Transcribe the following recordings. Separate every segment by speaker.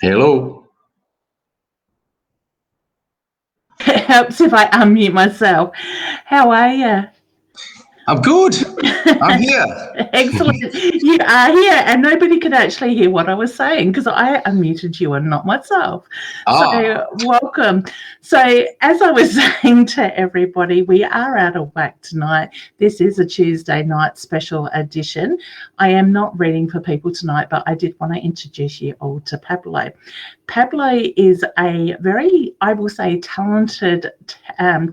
Speaker 1: Hello.
Speaker 2: It helps if I unmute myself. How are you?
Speaker 1: I'm good. I'm here.
Speaker 2: Excellent. You are here, and nobody could actually hear what I was saying because I unmuted you and not myself. So welcome. So as I was saying to everybody, we are out of whack tonight. This is a Tuesday night special edition. I am not reading for people tonight, but I did want to introduce you all to Pablo. Pablo is a very, I will say, talented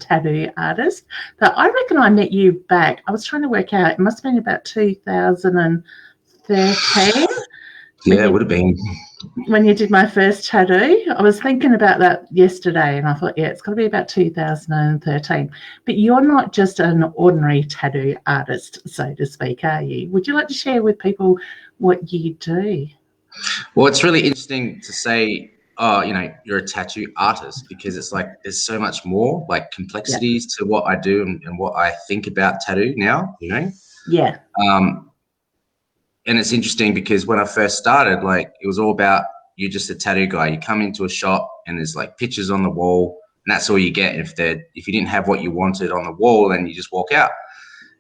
Speaker 2: tattoo artist that I reckon I met you back. I was trying to work out, it must have been about 2013.
Speaker 1: Yeah, it would have been.
Speaker 2: When you did my first tattoo. I was thinking about that yesterday and I thought, yeah, it's got to be about 2013. But you're not just an ordinary tattoo artist, so to speak, are you? Would you like to share with people what you do?
Speaker 1: Well, it's really interesting to say, you're a tattoo artist, because it's like there's so much more like complexities to what I do and what I think about tattoo now,
Speaker 2: Yeah.
Speaker 1: And it's interesting because when I first started, like, it was all about, you're just a tattoo guy. You come into a shop and there's like pictures on the wall, and that's all you get. If you didn't have what you wanted on the wall, then you just walk out.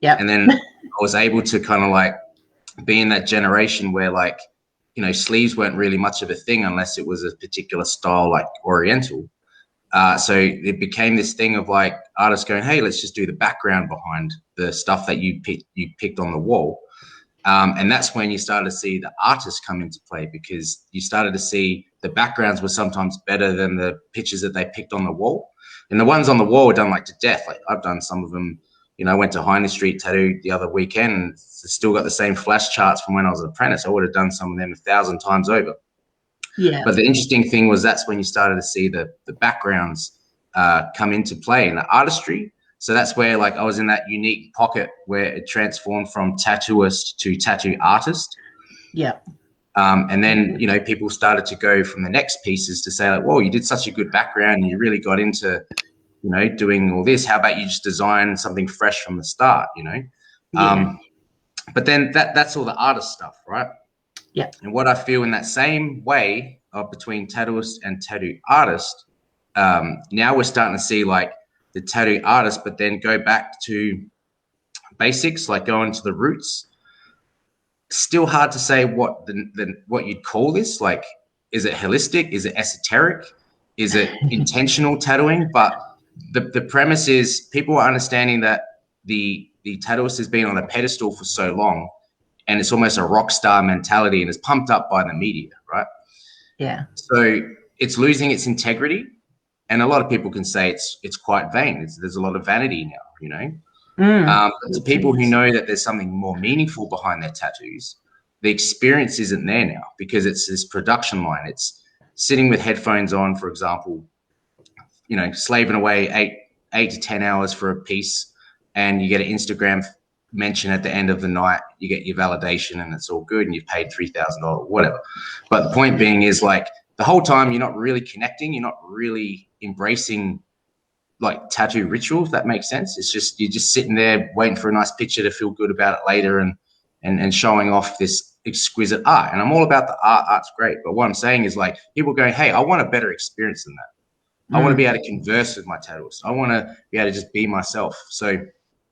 Speaker 2: Yeah.
Speaker 1: And then I was able to kind of like be in that generation where, like, sleeves weren't really much of a thing unless it was a particular style, like Oriental. So it became this thing of like artists going, hey, let's just do the background behind the stuff that you picked on the wall. And that's when you started to see the artists come into play, because you started to see the backgrounds were sometimes better than the pictures that they picked on the wall. And the ones on the wall were done like to death. Like, I've done some of them. I went to Highness Street Tattoo the other weekend and still got the same flash charts from when I was an apprentice. I would have done some of them 1,000 times over.
Speaker 2: Yeah.
Speaker 1: But the interesting thing was that's when you started to see the backgrounds come into play in the artistry. So that's where, like, I was in that unique pocket where it transformed from tattooist to tattoo artist.
Speaker 2: Yeah.
Speaker 1: And then, people started to go from the next pieces to say, like, whoa, you did such a good background and you really got into, doing all this. How about you just design something fresh from the start,
Speaker 2: Yeah.
Speaker 1: But then that's all the artist stuff, right?
Speaker 2: Yeah.
Speaker 1: And what I feel in that same way of between tattooist and tattoo artist, now we're starting to see like the tattoo artist, but then go back to basics, like going to the roots. Still hard to say what what you'd call this. Like, is it holistic? Is it esoteric? Is it intentional tattooing? But the premise is people are understanding that the tattooist has been on a pedestal for so long, and it's almost a rock star mentality, and is pumped up by the media, right?
Speaker 2: Yeah.
Speaker 1: So it's losing its integrity, and a lot of people can say it's quite vain. There's a lot of vanity now, you know. But to people who know that there's something more meaningful behind their tattoos, the experience isn't there now, because it's this production line. It's sitting with headphones on, for example, you know, slaving away eight to 10 hours for a piece, and you get an Instagram mention at the end of the night, you get your validation, and it's all good, and you've paid $3,000, whatever. But the point being is, like, the whole time you're not really connecting, you're not really embracing like tattoo ritual, if that makes sense. It's just, you're just sitting there waiting for a nice picture to feel good about it later, and showing off this exquisite art. And I'm all about the art. Art's great. But what I'm saying is, like, people going, hey, I want a better experience than that. I want to be able to converse with my tattooist. I want to be able to just be myself. So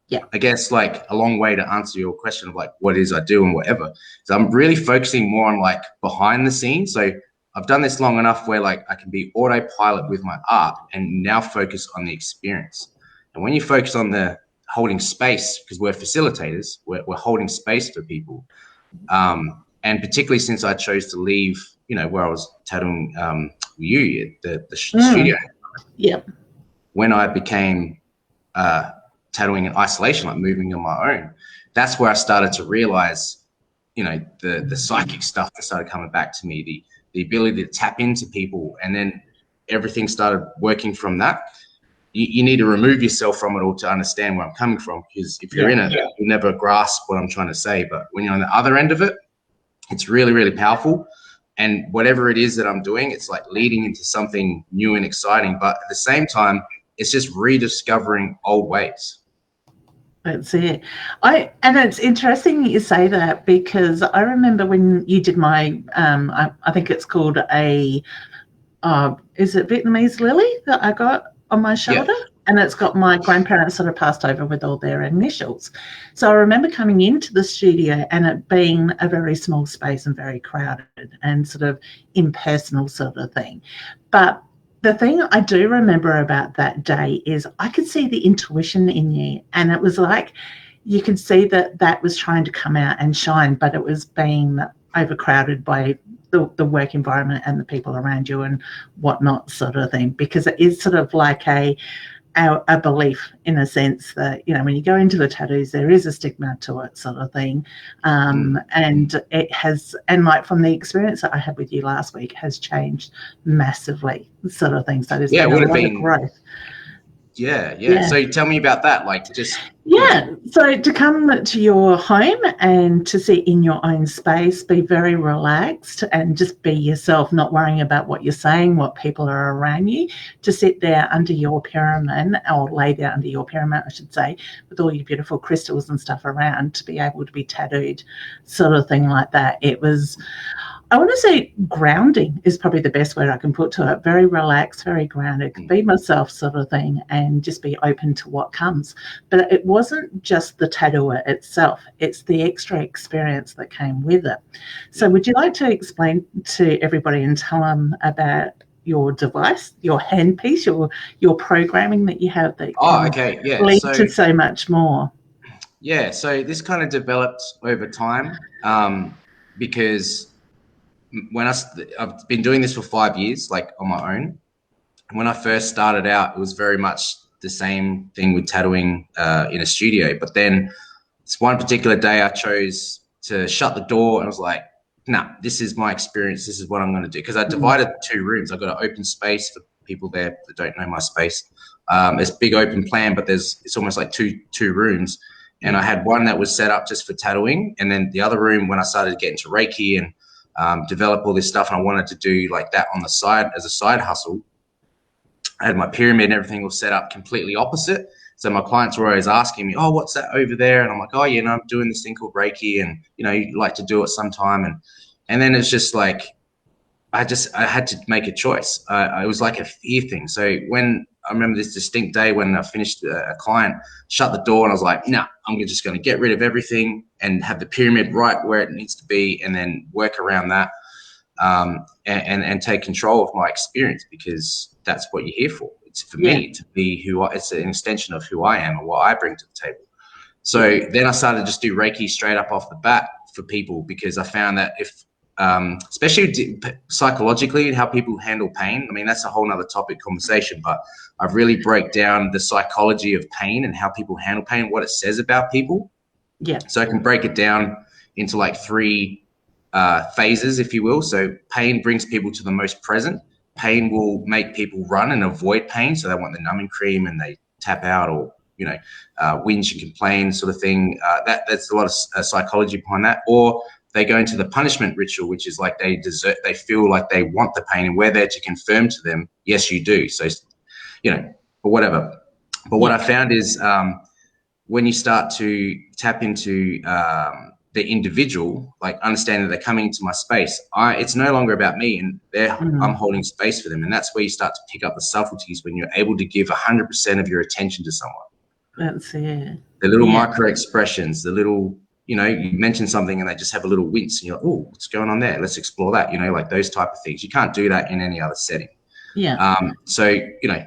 Speaker 1: yeah, I guess, like, a long way to answer your question of like what it is I do and whatever. So I'm really focusing more on like behind the scenes. So I've done this long enough where like I can be autopilot with my art and now focus on the experience. And when you focus on the holding space, because we're facilitators, we're holding space for people. And particularly since I chose to leave, you know, where I was tattooing the studio.
Speaker 2: Yeah.
Speaker 1: When I became tattooing in isolation, like moving on my own, that's where I started to realize, you know, the psychic stuff that started coming back to me, the ability to tap into people, and then everything started working from that. You need to remove yourself from it all to understand where I'm coming from, because if you're in it, you'll never grasp what I'm trying to say. But when you're on the other end of it, it's really, really powerful. And whatever it is that I'm doing, it's like leading into something new and exciting. But at the same time, it's just rediscovering old ways.
Speaker 2: That's it. And it's interesting you say that, because I remember when you did my, I think it's called a, is it Vietnamese lily that I got on my shoulder? Yeah. And it's got my grandparents sort of passed over with all their initials. So I remember coming into the studio and it being a very small space and very crowded and sort of impersonal sort of thing. But the thing I do remember about that day is I could see the intuition in you, and it was like you could see that was trying to come out and shine, but it was being overcrowded by the work environment and the people around you and whatnot sort of thing, because it is sort of like a belief, in a sense, that, you know, when you go into the tattoos, there is a stigma to it sort of thing. And it has, and like from the experience that I had with you last week, has changed massively sort of thing. So there's been a lot of growth.
Speaker 1: Yeah. So tell me about that. Like, just
Speaker 2: So to come to your home and to sit in your own space, be very relaxed and just be yourself, not worrying about what you're saying, what people are around you, to sit there under your pyramid, or lay there under your pyramid, I should say, with all your beautiful crystals and stuff around, to be able to be tattooed, sort of thing like that. It was, I want to say, grounding is probably the best word I can put to it. Very relaxed, very grounded, be myself sort of thing, and just be open to what comes. But it wasn't just the tattoo itself, it's the extra experience that came with it. So would you like to explain to everybody and tell them about your device, your handpiece, your programming that you have that lead to so much more?
Speaker 1: Yeah, so this kind of developed over time, because when I've been doing this for 5 years, like on my own. When I first started out, it was very much the same thing with tattooing in a studio. But then it's one particular day I chose to shut the door, and I was like, nah, this is my experience. This is what I'm going to do. Because I divided 2 rooms. I've got an open space for people there that don't know my space. It's a big open plan, but it's almost like two rooms. And I had one that was set up just for tattooing. And then the other room, when I started to get into Reiki and develop all this stuff, and I wanted to do like that on the side as a side hustle, I had my pyramid and everything all set up completely opposite. So my clients were always asking me, oh, what's that over there? And I'm like, oh, you know, I'm doing this thing called Reiki, and, you know, you'd like to do it sometime. And then it's just like, I had to make a choice. It was like a fear thing. So when I remember this distinct day when I finished a client, shut the door, and I was like, no, I'm just going to get rid of everything and have the pyramid right where it needs to be, and then work around that, and take control of my experience, because that's what you're here for. It's for me to be it's an extension of who I am and what I bring to the table. So then I started to just do Reiki straight up off the bat for people, because I found that if, especially psychologically, how people handle pain. I mean, that's a whole nother topic conversation, but I've really broke down the psychology of pain and how people handle pain, what it says about people. Yeah. So I can break it down into like 3 phases, if you will. So pain brings people to the most present. Pain will make people run and avoid pain. So they want the numbing cream and they tap out, or, you know, whinge and complain sort of thing. That's a lot of psychology behind that. Or they go into the punishment ritual, which is like they feel like they want the pain, and we're there to confirm to them, yes, you do. So, you know, or whatever. But what I found is when you start to tap into the individual, like understanding that they're coming into my space, it's no longer about me, and I'm holding space for them. And that's where you start to pick up the subtleties, when you're able to give 100% of your attention to someone.
Speaker 2: That's it.
Speaker 1: The little micro expressions, the little, you know, you mention something and they just have a little wince, and you're like, oh, what's going on there? Let's explore that, you know, like those type of things. You can't do that in any other setting. Yeah. So, you know,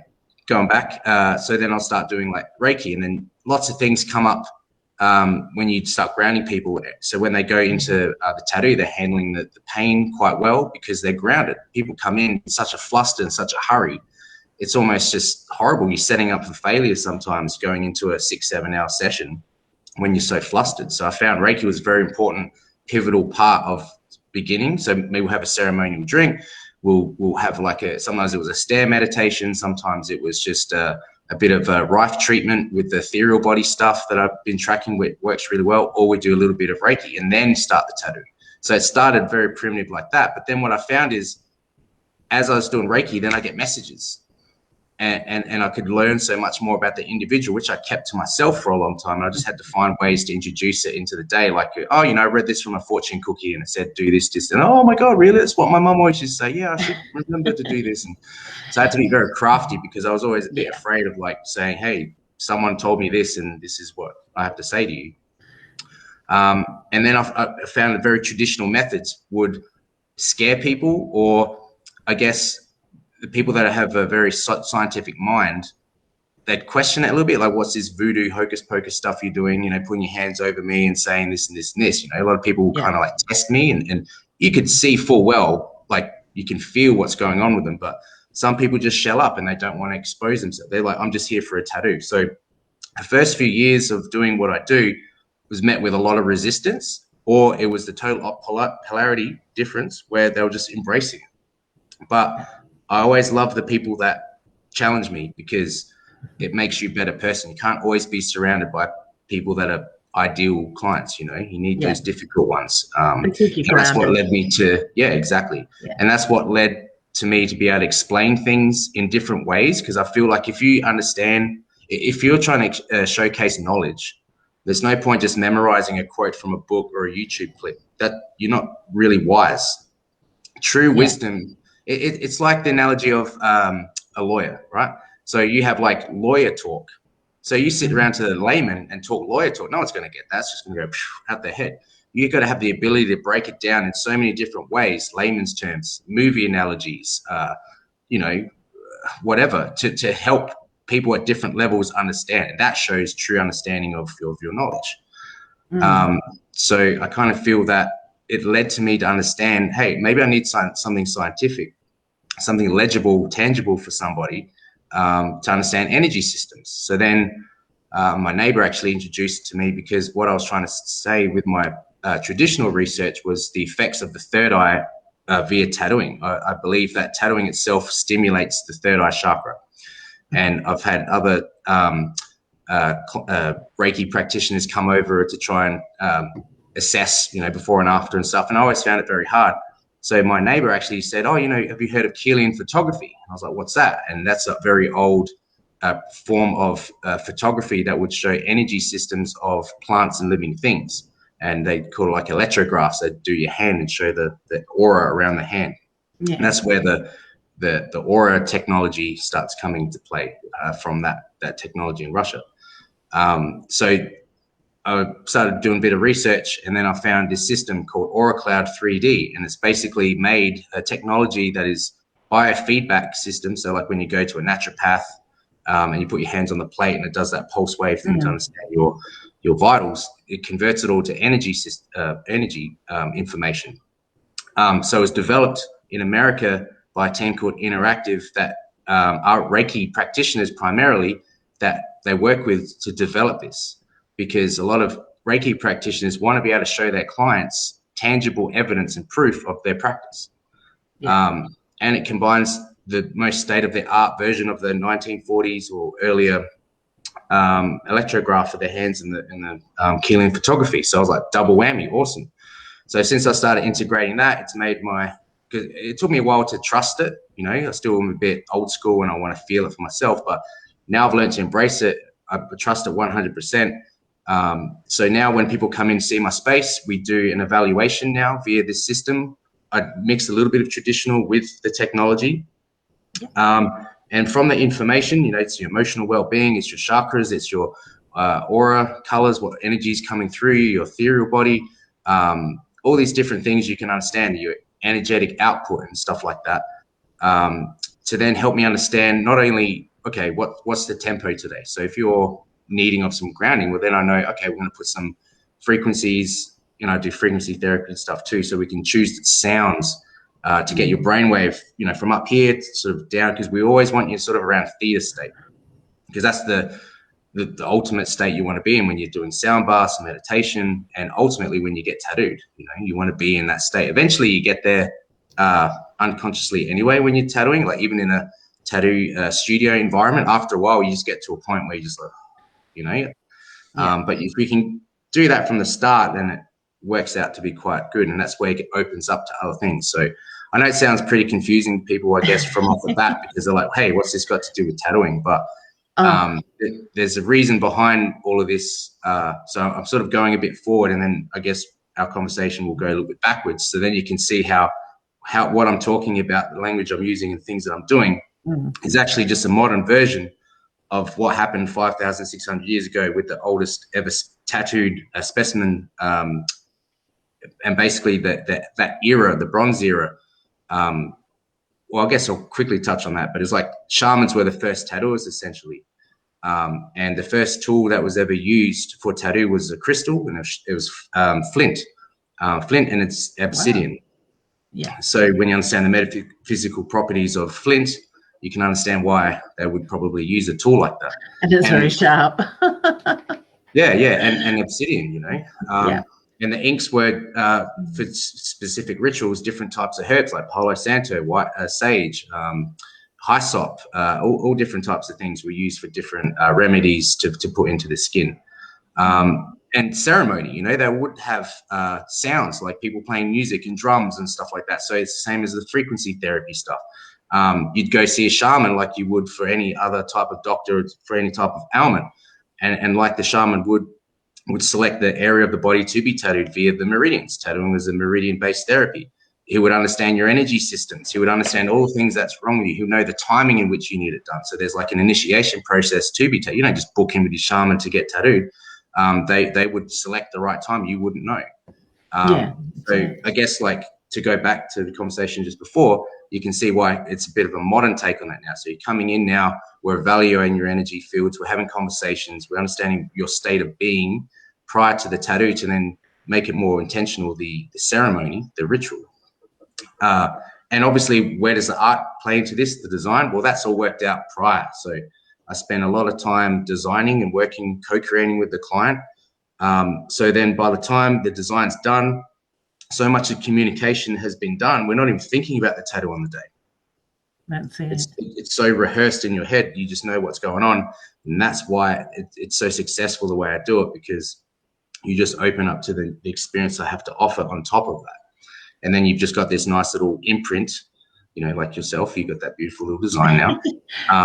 Speaker 1: going back, so then I'll start doing like Reiki, and then lots of things come up when you start grounding people. So when they go into the tattoo, they're handling the pain quite well because they're grounded. People come in such a fluster and such a hurry. It's almost just horrible. You're setting up for failure sometimes going into a 6-7 hour session when you're so flustered. So I found Reiki was a very important, pivotal part of beginning. So maybe we'll have a ceremonial drink. We'll have like sometimes it was a stair meditation. Sometimes it was just a bit of a Rife treatment with the ethereal body stuff that I've been tracking, which works really well. Or we do a little bit of Reiki and then start the tattoo. So it started very primitive like that. But then what I found is, as I was doing Reiki, then I get messages. And I could learn so much more about the individual, which I kept to myself for a long time. And I just had to find ways to introduce it into the day. Like, oh, you know, I read this from a fortune cookie and it said, do this, this. And oh my God, really? That's what my mom always used to say. Yeah, I should remember to do this. And so I had to be very crafty, because I was always a bit afraid of like saying, hey, someone told me this and this is what I have to say to you. And then I found that very traditional methods would scare people, or I guess the people that have a very scientific mind, they'd question it a little bit, like, what's this voodoo hocus pocus stuff you're doing, you know, putting your hands over me and saying this and this and this, you know. A lot of people kind of like test me, and you could see full well, like you can feel what's going on with them, but some people just shell up and they don't want to expose themselves. They're like, I'm just here for a tattoo. So the first few years of doing what I do was met with a lot of resistance, or it was the total polarity difference where they were just embracing it. But I always love the people that challenge me, because it makes you a better person. You can't always be surrounded by people that are ideal clients, you know. You need those difficult ones. And that's what led me to, exactly. Yeah. And that's what led to me to be able to explain things in different ways, because I feel like if you understand, if you're trying to showcase knowledge, there's no point just memorizing a quote from a book or a YouTube clip. That you're not really wise. True wisdom, it's like the analogy of a lawyer, right? So you have like lawyer talk. So you sit around to the layman and talk lawyer talk. No one's going to get that. It's just going to go out their head. You've got to have the ability to break it down in so many different ways, layman's terms, movie analogies, you know, whatever, to help people at different levels understand. And that shows true understanding of your knowledge. So I kind of feel that it led to me to understand, hey, maybe I need something scientific, something legible, tangible for somebody to understand energy systems. So then my neighbor actually introduced it to me, because what I was trying to say with my traditional research was the effects of the third eye via tattooing. I believe that tattooing itself stimulates the third eye chakra. And I've had other Reiki practitioners come over to try and assess, you know, before and after and stuff. And I always found it very hard. So my neighbor actually said, oh, you know, have you heard of Keelian photography? And I was like, what's that? And that's a very old form of photography that would show energy systems of plants and living things. And they call it like electrographs. They'd do your hand and show the aura around the hand. Yeah. And that's where the aura technology starts coming into play from that technology in Russia. So I started doing a bit of research, and then I found this system called Aura Cloud 3D, and it's basically made a technology that is biofeedback system. So like when you go to a naturopath and you put your hands on the plate and it does that pulse wave thing to understand your vitals, it converts it all to energy information. So it was developed in America by a team called Integrative that are Reiki practitioners primarily that they work with to develop this, because a lot of Reiki practitioners want to be able to show their clients tangible evidence and proof of their practice. And it combines the most state-of-the-art version of the 1940s or earlier electrograph for their hands and the Keeling photography. So I was like, double whammy, awesome. So since I started integrating that, it's made because it took me a while to trust it. You know, I still am a bit old school and I want to feel it for myself, but now I've learned to embrace it. I trust it 100%. So now when people come in, see my space, we do an evaluation now via this system. I mix a little bit of traditional with the technology. And from the information, you know, it's your emotional well-being, it's your chakras, it's your aura colors, what energy is coming through your ethereal body, all these different things you can understand, your energetic output and stuff like that, to then help me understand not only, okay, what's the tempo today? So if you're needing of some grounding, well, then I know, okay, we're going to put some frequencies, you know, I do frequency therapy and stuff too, so we can choose the sounds to get your brainwave, you know, from up here to sort of down, because we always want you sort of around theta state, because that's the ultimate state you want to be in when you're doing sound baths, meditation, and ultimately when you get tattooed. You know, you want to be in that state. Eventually you get there unconsciously anyway when you're tattooing, like even in a tattoo studio environment, after a while you just get to a point where you just like, you know, but if we can do that from the start, then it works out to be quite good, and that's where it opens up to other things. So I know it sounds pretty confusing to people, I guess, from off the bat, because they're like, hey, what's this got to do with tattooing? But there's a reason behind all of this. So I'm sort of going a bit forward, and then I guess our conversation will go a little bit backwards. So then you can see how what I'm talking about, the language I'm using and things that I'm doing is actually just a modern version of what happened 5,600 years ago with the oldest ever tattooed specimen, and basically that era, the Bronze era. Well, I guess I'll quickly touch on that, but it's like shamans were the first tattooers essentially. And the first tool that was ever used for tattoo was a crystal, and it was flint and it's obsidian. Wow. Yeah. So when you understand the metaphysical properties of flint, you can understand why they would probably use a tool like that.
Speaker 2: And it's very sharp.
Speaker 1: yeah, and obsidian, you know. And the inks were for specific rituals, different types of herbs like Palo Santo, white sage, hyssop, all different types of things were used for different remedies to put into the skin. And ceremony, you know, they would have sounds like people playing music and drums and stuff like that. So it's the same as the frequency therapy stuff. You'd go see a shaman like you would for any other type of doctor, for any type of ailment. And like the shaman would select the area of the body to be tattooed via the meridians. Tattooing was a meridian-based therapy. He would understand your energy systems. He would understand all the things that's wrong with you. He would know the timing in which you need it done. So there's like an initiation process to be tattooed. You don't just book in with your shaman to get tattooed. They would select the right time. You wouldn't know. So I guess, like, to go back to the conversation just before, you can see why it's a bit of a modern take on that now. So you're coming in now, we're evaluating your energy fields, we're having conversations, we're understanding your state of being prior to the tattoo to then make it more intentional, the ceremony, the ritual. And obviously, where does the art play into this, the design? Well, that's all worked out prior. So I spent a lot of time designing and working, co-creating with the client. So then by the time the design's done, so much of communication has been done, we're not even thinking about the tattoo on the day.
Speaker 2: That's it.
Speaker 1: It's so rehearsed in your head, you just know what's going on. And that's why it's so successful the way I do it, because you just open up to the experience I have to offer on top of that. And then you've just got this nice little imprint, like yourself, you got that beautiful little design now.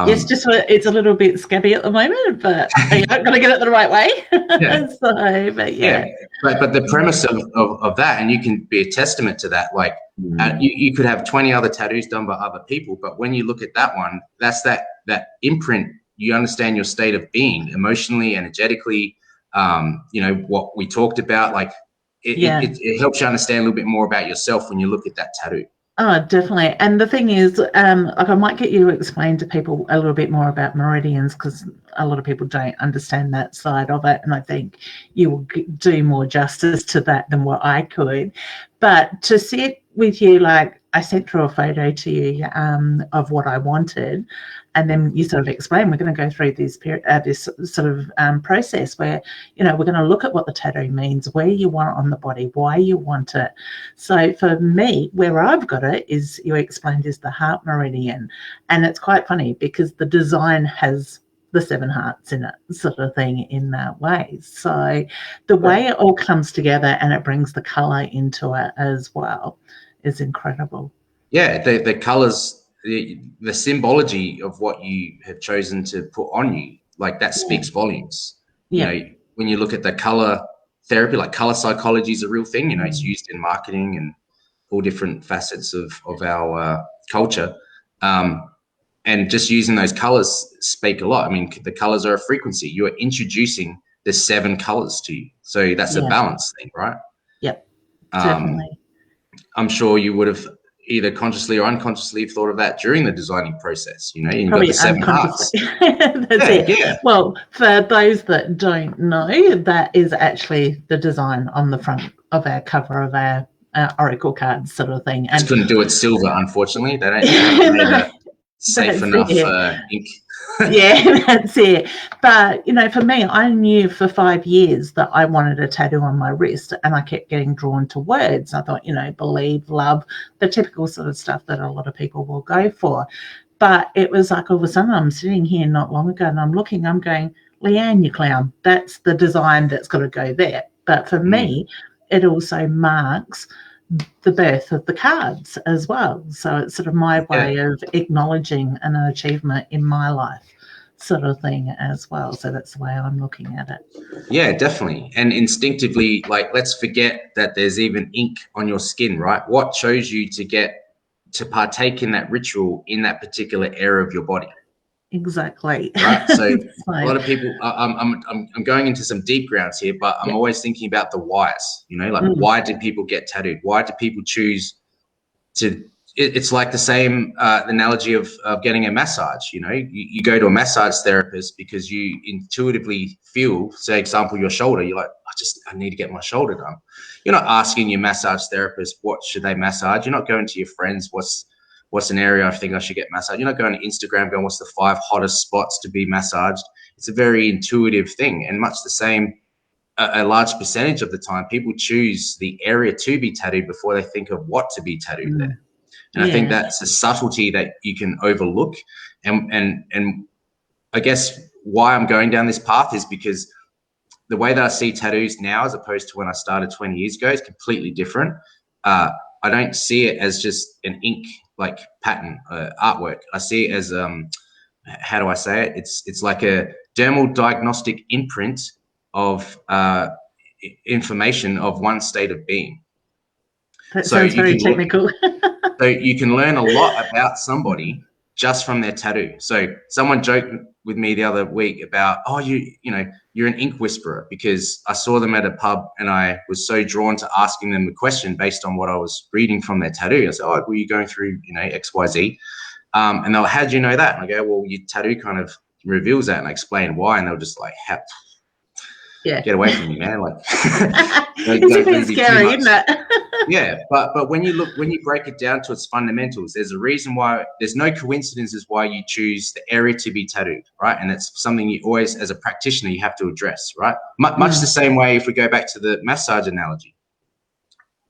Speaker 2: Yes, just it's a little bit scabby at the moment, but I've got to get it the right way.
Speaker 1: Yeah.
Speaker 2: So, but yeah.
Speaker 1: But the premise of that, and you can be a testament to that, like you could have 20 other tattoos done by other people, but when you look at that one, that's that imprint. You understand your state of being emotionally, energetically, what we talked about, like it helps you understand a little bit more about yourself when you look at that tattoo.
Speaker 2: Oh, definitely. And the thing is, like I might get you to explain to people a little bit more about meridians, because a lot of people don't understand that side of it. And I think you will do more justice to that than what I could. But to sit with you, like I sent through a photo to you of what I wanted, and then you sort of explain, we're going to go through this sort of process where, we're going to look at what the tattoo means, where you want it on the body, why you want it. So for me, where I've got it is, you explained, is the heart meridian. And it's quite funny because the design has the 7 hearts in it, sort of thing, in that way. So the way it all comes together and it brings the color into it as well is incredible.
Speaker 1: Yeah, the colors, the symbology of what you have chosen to put on you, like that speaks volumes. When you look at the color therapy, like color psychology is a real thing. It's used in marketing and all different facets of our culture. And just using those colors speak a lot. I mean, the colors are a frequency. You are introducing the 7 colors to you. So that's a balance thing, right?
Speaker 2: Yep, definitely.
Speaker 1: I'm sure you would have either consciously or unconsciously thought of that during the designing process. You've got the 7 hearts.
Speaker 2: That's it. Yeah. Well, for those that don't know, that is actually the design on the front of our cover of our oracle cards, sort of thing.
Speaker 1: Just couldn't do it silver, unfortunately. They don't made a safe enough ink.
Speaker 2: Yeah, that's it. But, for me, I knew for 5 years that I wanted a tattoo on my wrist, and I kept getting drawn to words. I thought, believe, love, the typical sort of stuff that a lot of people will go for. But it was like, all of a sudden, I'm sitting here not long ago and I'm going, Leanne, you clown, that's the design that's got to go there. But for me, it also marks the birth of the cards as well. So it's sort of my way of acknowledging an achievement in my life, sort of thing, as well. So that's the way I'm looking at it.
Speaker 1: Yeah, definitely. And instinctively, like, let's forget that there's even ink on your skin, right? What chose you to partake in that ritual in that particular area of your body?
Speaker 2: Exactly.
Speaker 1: Right. So a lot of people, I'm going into some deep grounds here, but I'm always thinking about the whys, why did people get tattooed? Why do people choose to, it's like the same analogy of getting a massage. You go to a massage therapist because you intuitively feel, say, example, your shoulder, you're like, I need to get my shoulder done. You're not asking your massage therapist, what should they massage? You're not going to your friends, what's an area I think I should get massaged? You're not going to Instagram going, what's the 5 hottest spots to be massaged? It's a very intuitive thing. And much the same, a large percentage of the time, people choose the area to be tattooed before they think of what to be tattooed there. And I think that's a subtlety that you can overlook. And I guess why I'm going down this path is because the way that I see tattoos now, as opposed to when I started 20 years ago, is completely different. I don't see it as just an ink like pattern artwork. I see it as how do I say it? It's like a dermal diagnostic imprint of information of one state of being.
Speaker 2: That sounds very technical.
Speaker 1: So you can learn a lot about somebody just from their tattoo. So someone joked with me the other week about, you're an ink whisperer, because I saw them at a pub and I was so drawn to asking them the question based on what I was reading from their tattoo. I said, were you going through, X, Y, Z? And they're like, how do you know that? And I go, well, your tattoo kind of reveals that. And I explain why. And they were just like, get away from me, man. Like,
Speaker 2: it's a bit scary, isn't it?
Speaker 1: Yeah, but when you break it down to its fundamentals, there's a reason why. There's no coincidences why you choose the area to be tattooed, right? And it's something you always, as a practitioner, you have to address, right? Much the same way if we go back to the massage analogy.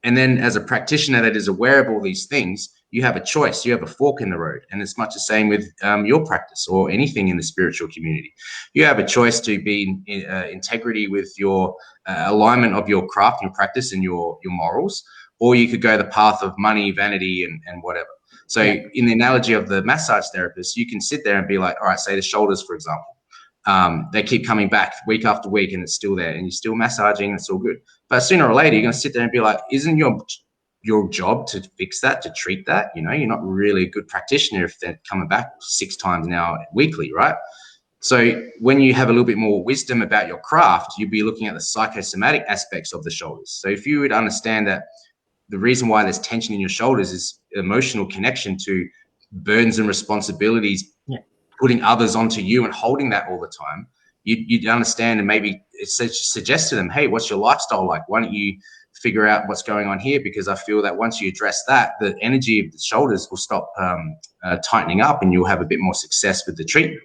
Speaker 1: And then as a practitioner that is aware of all these things, you have a choice. You have a fork in the road. And it's much the same with your practice or anything in the spiritual community. You have a choice to be in integrity with your alignment of your craft, your practice, and your morals, or you could go the path of money, vanity, and whatever. So in the analogy of the massage therapist, you can sit there and be like, all right, say the shoulders, for example. They keep coming back week after week and it's still there and you're still massaging and it's all good. But sooner or later, you're going to sit there and be like, isn't your job to fix that, to treat that? You know, you're not really a good practitioner if they're coming back 6 times now weekly, right? So when you have a little bit more wisdom about your craft, you'll be looking at the psychosomatic aspects of the shoulders. So if you would understand that the reason why there's tension in your shoulders is emotional connection to burdens and responsibilities, putting others onto you and holding that all the time, you'd understand, and maybe suggest to them, hey, what's your lifestyle like? Why don't you figure out what's going on here? Because I feel that once you address that, the energy of the shoulders will stop tightening up and you'll have a bit more success with the treatment.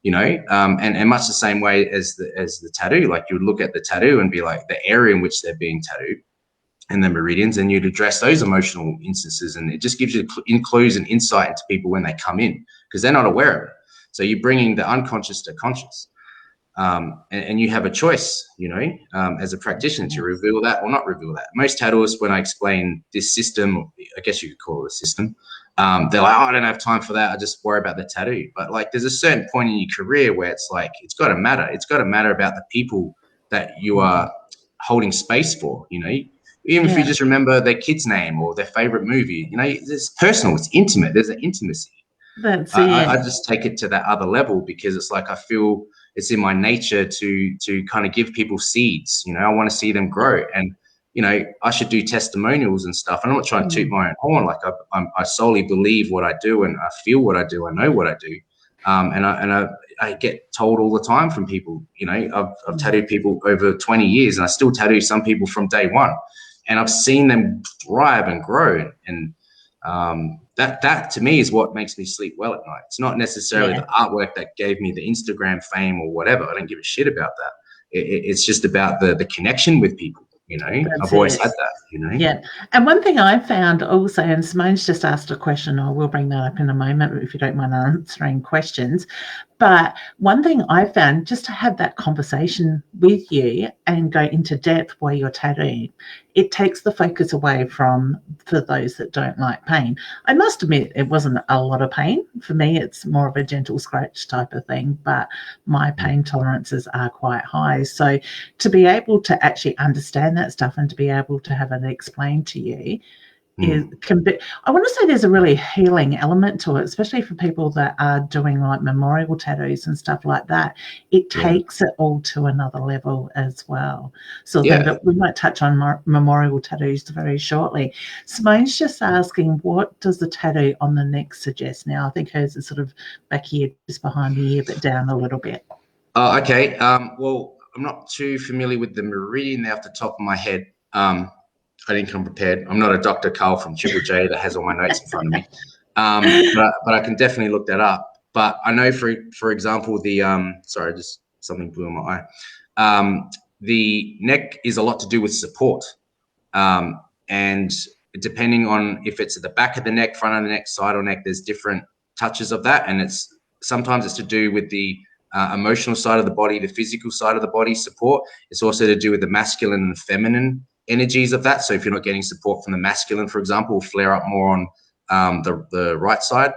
Speaker 1: You know, and much the same way as the tattoo, like you would look at the tattoo and be like the area in which they're being tattooed and the meridians, and you'd address those emotional instances, and it just gives you clues and insight into people when they come in because they're not aware of it. So you're bringing the unconscious to conscious, and you have a choice, you know, as a practitioner to reveal that or not reveal that. Most tattooists, when I explain this system, I guess you could call it a system, they're like, oh, I don't have time for that. I just worry about the tattoo. But like, there's a certain point in your career where it's like, it's got to matter. It's got to matter about the people that you are holding space for, you know, even if you just remember their kid's name or their favorite movie, you know, it's personal, it's intimate. There's an intimacy.
Speaker 2: That's
Speaker 1: I just take it to that other level because it's like, I feel it's in my nature to kind of give people seeds, you know, I want to see them grow. And, you know, I should do testimonials and stuff. And I'm not trying to toot my own horn. Like I solely believe what I do and I feel what I do. I know what I do. And I get told all the time from people, you know, I've tattooed people over 20 years and I still tattoo some people from day one. And I've seen them thrive and grow. And that to me is what makes me sleep well at night. It's not necessarily the artwork that gave me the Instagram fame or whatever. I don't give a shit about that. It's just about the connection with people. You know, I've always had that, you know.
Speaker 2: Yeah. And one thing I found also, and Simone's just asked a question, I will bring that up in a moment if you don't mind answering questions. But one thing I found, just to have that conversation with you and go into depth while you're tattooing, it takes the focus away for those that don't like pain. I must admit, it wasn't a lot of pain. For me, it's more of a gentle scratch type of thing, but my pain tolerances are quite high. So to be able to actually understand that stuff and to be able to have it explained to you, I want to say there's a really healing element to it, especially for people that are doing like memorial tattoos and stuff like that. It takes it all to another level as well. So we might touch on memorial tattoos very shortly. Simone's just asking, what does the tattoo on the neck suggest? Now, I think hers is sort of back here, just behind the ear, but down a little bit.
Speaker 1: Oh, okay. Well, I'm not too familiar with the meridian there off the top of my head. I didn't come prepared. I'm not a Dr. Carl from Triple J that has all my notes in front of me. But I can definitely look that up. But I know, for example, sorry, just something blew in my eye. The neck is a lot to do with support. And depending on if it's at the back of the neck, front of the neck, side of the neck, there's different touches of that. And sometimes it's to do with the emotional side of the body, the physical side of the body support. It's also to do with the masculine and feminine energies of that. So if you're not getting support from the masculine, for example, will flare up more on the right side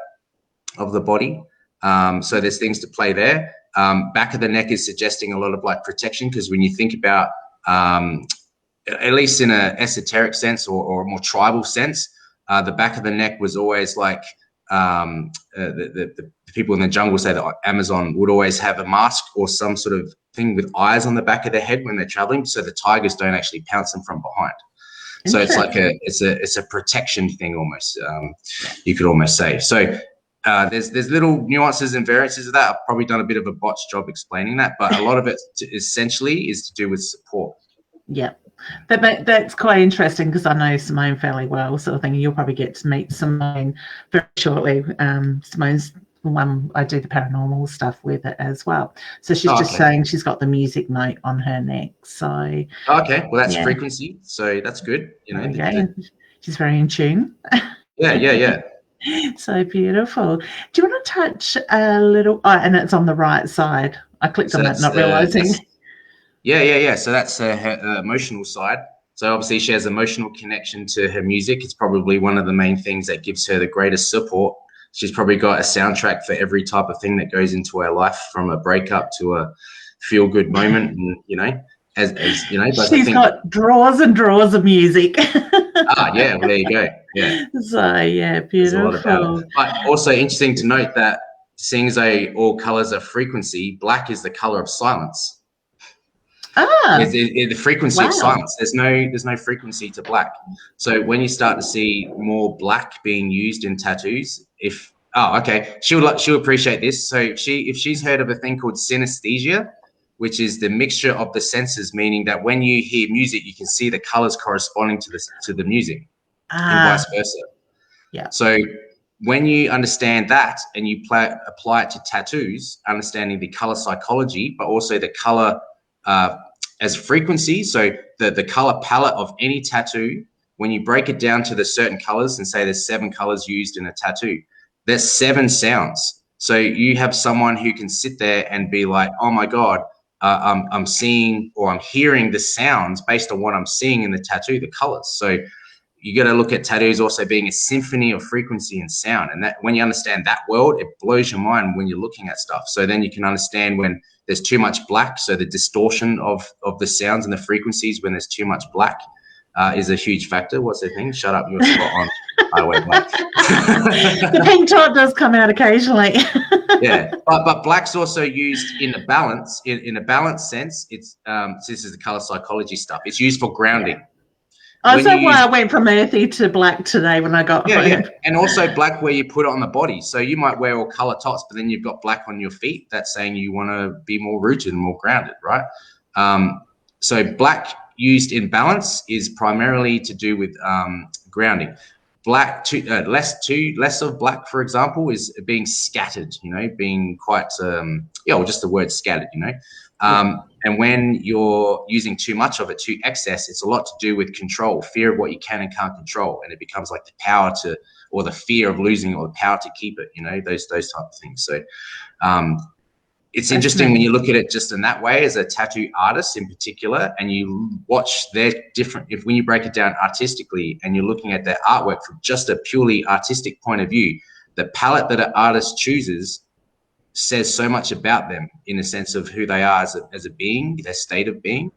Speaker 1: of the body. So there's things to play there. Back of the neck is suggesting a lot of like protection, because when you think about, at least in an esoteric sense or a more tribal sense, the back of the neck was always like the people in the jungle, say the Amazon, would always have a mask or some sort of thing with eyes on the back of their head when they're traveling, so the tigers don't actually pounce them from behind. So it's like it's a protection thing almost, you could almost say. So there's little nuances and variances of that. I've probably done a bit of a botched job explaining that, but a lot of it essentially is to do with support.
Speaker 2: Yeah. That's quite interesting, because I know Simone fairly well, sort of thing. You'll probably get to meet Simone very shortly. Simone's one I do the paranormal stuff with it as well. So she's just saying she's got the music note on her neck. So
Speaker 1: well, that's frequency. So that's good. You know,
Speaker 2: she's very in tune.
Speaker 1: Yeah.
Speaker 2: So beautiful. Do you want to touch a little? Oh, and it's on the right side. I clicked on that, not realizing.
Speaker 1: Yeah. So that's her emotional side. So obviously she has emotional connection to her music. It's probably one of the main things that gives her the greatest support. She's probably got a soundtrack for every type of thing that goes into her life, from a breakup to a feel good moment. And, you know, as you know, but
Speaker 2: she's got drawers and drawers of music.
Speaker 1: Yeah, well, there you go. Yeah.
Speaker 2: So yeah, beautiful.
Speaker 1: There's a lot about it. But also interesting to note that seeing as all colors are frequency, black is the color of silence. The frequency of silence. There's no frequency to black. So when you start to see more black being used in tattoos, she'll appreciate this. So if she's heard of a thing called synesthesia, which is the mixture of the senses, meaning that when you hear music, you can see the colors corresponding to the music, and vice versa.
Speaker 2: Yeah.
Speaker 1: So when you understand that and you apply it to tattoos, understanding the color psychology, but also the color as frequency. So the color palette of any tattoo, when you break it down to the certain colors and say there's 7 colors used in a tattoo, there's 7 sounds. So you have someone who can sit there and be like, oh my God, I'm seeing or I'm hearing the sounds based on what I'm seeing in the tattoo, the colors. So you got to look at tattoos also being a symphony of frequency and sound. And that when you understand that world, it blows your mind when you're looking at stuff. So then you can understand when there's too much black. So the distortion of the sounds and the frequencies when there's too much black is a huge factor. What's the thing? Shut up, you're spot on.
Speaker 2: The pink top does come out occasionally.
Speaker 1: Yeah, but black's also used in a balance. In a balanced sense, it's this is the color psychology stuff. It's used for grounding.
Speaker 2: Yeah. Oh, so why I went from earthy to black today when I got home.
Speaker 1: Yeah, and also black where you put it on the body. So you might wear all color tops, but then you've got black on your feet. That's saying you want to be more rooted and more grounded, right? So black used in balance is primarily to do with grounding. Black, less of black, for example, is being scattered, you know, being quite, just the word scattered, you know. And when you're using too much of it, too excess, it's a lot to do with control, fear of what you can and can't control. And it becomes like the power to, or the fear of losing, or the power to keep it, you know, those type of things. So it's interesting when you look at it just in that way as a tattoo artist in particular, and you watch their different, when you break it down artistically and you're looking at their artwork from just a purely artistic point of view, the palette that an artist chooses says so much about them in the sense of who they are as a being, their state of being.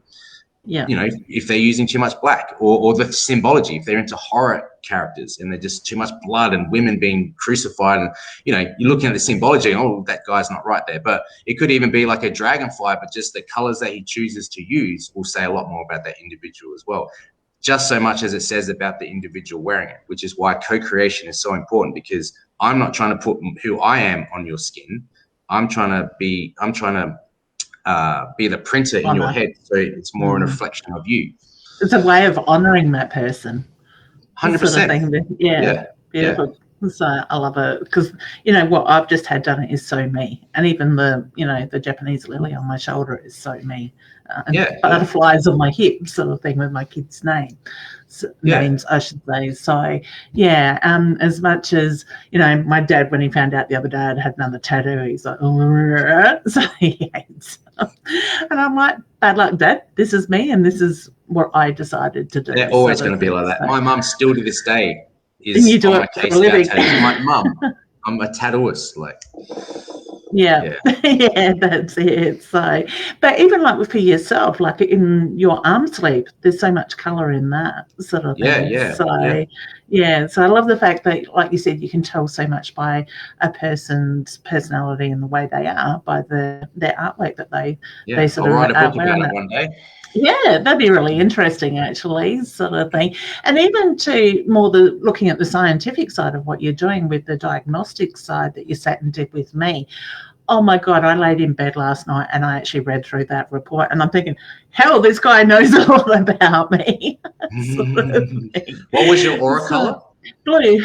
Speaker 2: Yeah.
Speaker 1: You know, if they're using too much black, or the symbology, if they're into horror characters and they're just too much blood and women being crucified, and, you know, you're looking at the symbology and, oh, that guy's not right there. But it could even be like a dragonfly, but just the colors that he chooses to use will say a lot more about that individual as well. Just so much as it says about the individual wearing it, which is why co-creation is so important, because I'm not trying to put who I am on your skin. I'm trying to be the printer in your head, so it's more a reflection of you.
Speaker 2: It's a way of honoring that person.
Speaker 1: 100%.
Speaker 2: Yeah, beautiful. Yeah. So I love it, because, you know, what I've just had done is so me, and even the Japanese lily on my shoulder is so me, and butterflies on my hip, sort of thing, with my kid's names, I should say. So yeah, as much as, you know, my dad, when he found out the other day I'd had another tattoo, he's like, so he hates. And I'm like, bad luck, Dad. This is me, and this is what I decided to do.
Speaker 1: They're always going to be like that. My mum still to this day is
Speaker 2: and you do it for a living.
Speaker 1: My mum, I'm a tattooist, like.
Speaker 2: Yeah, that's it. So, but even like for yourself, like in your arm sleeve, there's so much color in that sort of thing. So I love the fact that, like you said, you can tell so much by a person's personality and the way they are by their artwork that they sort
Speaker 1: I'll write a book
Speaker 2: wear
Speaker 1: about it one day.
Speaker 2: Yeah, that'd be really interesting, actually, sort of thing. And even to more looking at the scientific side of what you're doing with the diagnostic side that you sat and did with me. Oh my God, I laid in bed last night and I actually read through that report, and I'm thinking, hell, this guy knows a lot about me. Sort of
Speaker 1: what was your aura color?
Speaker 2: Blue.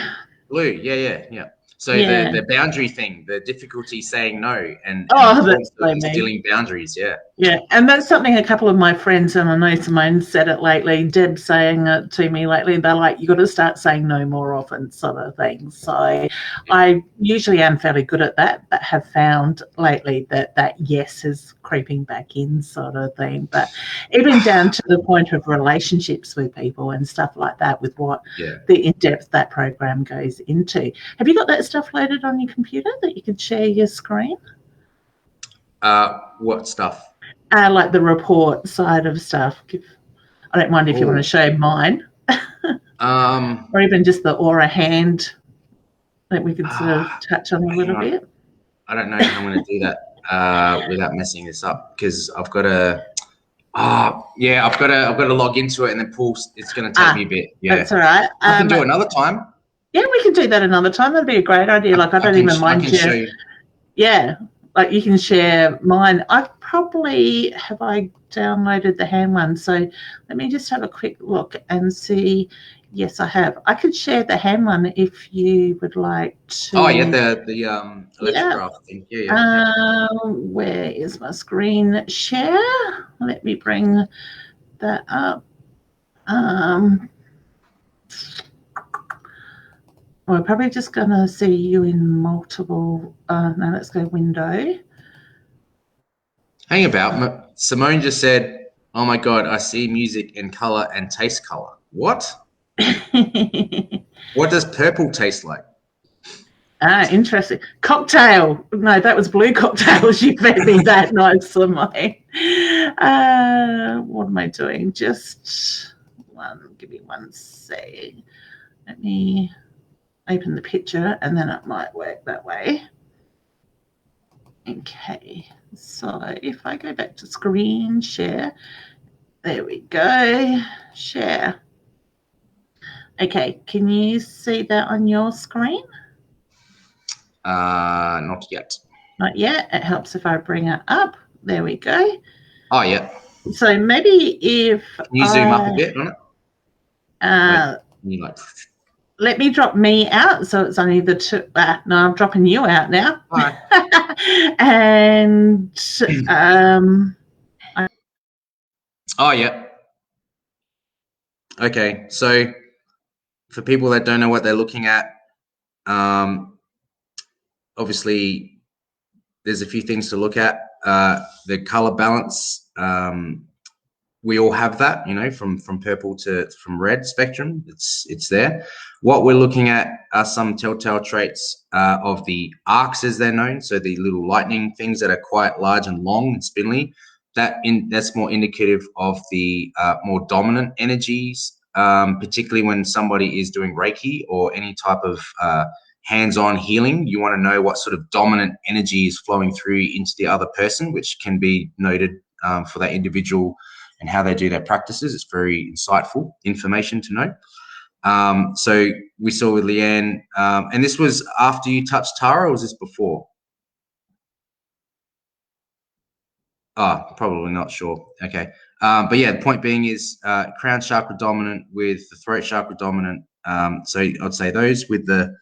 Speaker 1: Blue, yeah. So the boundary thing, the difficulty saying no, and
Speaker 2: that's
Speaker 1: instilling boundaries,
Speaker 2: Yeah, and that's something a couple of my friends, and I know Simone said it lately, Deb saying it to me lately, they're like, you got to start saying no more often, sort of thing. So I usually am fairly good at that, but have found lately that yes is creeping back in, sort of thing. But even down to the point of relationships with people and stuff like that, with what the in-depth that program goes into. Have you got that stuff loaded on your computer that you could share your screen?
Speaker 1: What stuff?
Speaker 2: Like the report side of stuff. I don't mind if you want to show mine. Or even just the aura hand that we could sort of touch on a little bit.
Speaker 1: I don't know how I'm going to do that without messing this up, because I've got to. I've got to log into it and then pull. It's going to take me a bit. Yeah,
Speaker 2: that's all right.
Speaker 1: I can do it another time.
Speaker 2: Yeah, we can do that another time. That'd be a great idea. Like I don't even mind you. Yeah, like you can share mine. I downloaded the hand one. So let me just have a quick look and see. Yes, I have. I could share the hand one if you would like to.
Speaker 1: Oh yeah, the electrograph thing. Yeah.
Speaker 2: Where is my screen share? Let me bring that up. We're probably just going to see you in multiple. No, let's go window.
Speaker 1: Hang about. Simone just said, "Oh my God, I see music in color and taste color." What? What does purple taste like?
Speaker 2: Interesting. Cocktail. No, that was blue cocktails. You fed me that nice, Simone. What am I doing? Just give me one sec. Let me open the picture and then it might work that way. Okay, so if I go back to screen share, there we go, share. Okay, can you see that on your screen?
Speaker 1: Not yet.
Speaker 2: Not yet. It helps if I bring it up. There we go.
Speaker 1: Oh, yeah.
Speaker 2: So maybe if
Speaker 1: can you zoom up a bit on it?
Speaker 2: Let me drop me out, so it's only the two. No, I'm dropping you out now.
Speaker 1: Right.
Speaker 2: And
Speaker 1: oh yeah. Okay, so for people that don't know what they're looking at, obviously there's a few things to look at. The color balance. We all have that, you know, from purple to from red spectrum. It's there. What we're looking at are some telltale traits of the arcs, as they're known. So the little lightning things that are quite large and long and spindly. That's more indicative of the more dominant energies, particularly when somebody is doing Reiki or any type of hands-on healing. You want to know what sort of dominant energy is flowing through into the other person, which can be noted for that individual and how they do their practices. It's very insightful information to know. So we saw with Leanne, and this was after you touched Tara, or was this before? Probably not sure. Okay. But yeah, the point being is crown chakra dominant with the throat chakra dominant. So I'd say those with the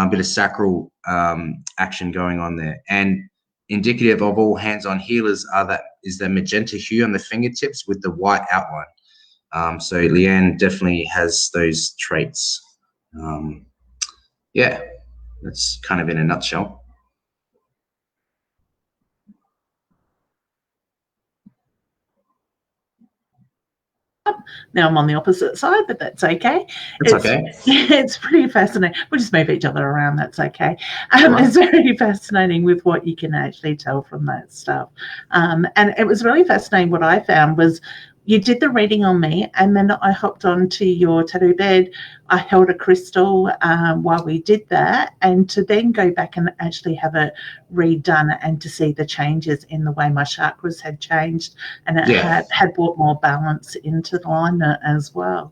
Speaker 1: bit of sacral action going on there. And indicative of all hands-on healers is the magenta hue on the fingertips with the white outline. So Leanne definitely has those traits. Yeah, that's kind of in a nutshell.
Speaker 2: Now I'm on the opposite side, but that's okay.
Speaker 1: It's okay.
Speaker 2: It's pretty fascinating. We'll just move each other around. That's okay. It's very fascinating with what you can actually tell from that stuff. And it was really fascinating. What I found was you did the reading on me, and then I hopped onto your tattoo bed. I held a crystal while we did that, and to then go back and actually have it redone and to see the changes in the way my chakras had changed, and it had brought more balance into alignment as well.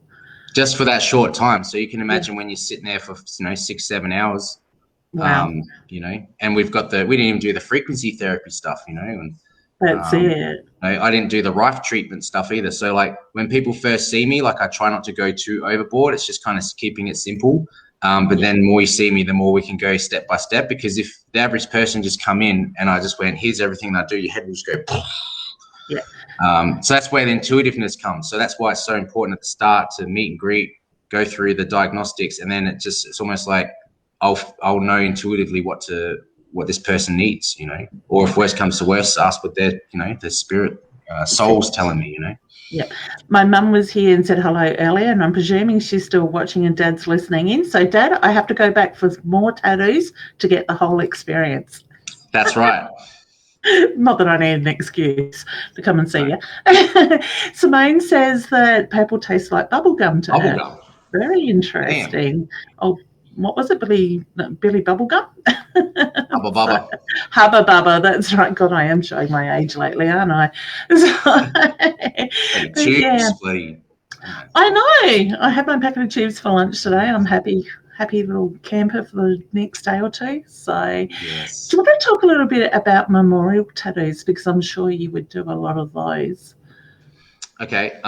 Speaker 1: Just for that short time. So you can imagine when you're sitting there for 6-7 hours.
Speaker 2: Wow.
Speaker 1: And we didn't even do the frequency therapy stuff, and
Speaker 2: that's it.
Speaker 1: I didn't do the Rife treatment stuff either. So like when people first see me, like I try not to go too overboard. It's just kind of keeping it simple. But then the more you see me, the more we can go step by step, because if the average person just come in and I just went, here's everything that I do, your head will just go,
Speaker 2: Yeah.
Speaker 1: So that's where the intuitiveness comes. So that's why it's so important at the start to meet and greet, go through the diagnostics, and then it's almost like I'll know intuitively what this person needs, you know, or if worst comes to worst, ask what their, you know, their spirit soul's telling me, you know.
Speaker 2: Yep. My mum was here and said hello earlier, and I'm presuming she's still watching and Dad's listening in. So, Dad, I have to go back for more tattoos to get the whole experience.
Speaker 1: That's right.
Speaker 2: Not that I need an excuse to come and see you. Simone says that purple tastes like bubblegum to her.
Speaker 1: Bubblegum.
Speaker 2: Very interesting. Damn. Oh, what was it, Billy Bubblegum?
Speaker 1: Hubba Bubba.
Speaker 2: Hubba Bubba, that's right. God, I am showing my age lately, aren't I?
Speaker 1: Tubes,
Speaker 2: I know. I had my packet of tubes for lunch today, and I'm happy little camper for the next day or two. So,
Speaker 1: yes.
Speaker 2: Do you want to talk a little bit about memorial tattoos? Because I'm sure you would do a lot of those.
Speaker 1: Okay.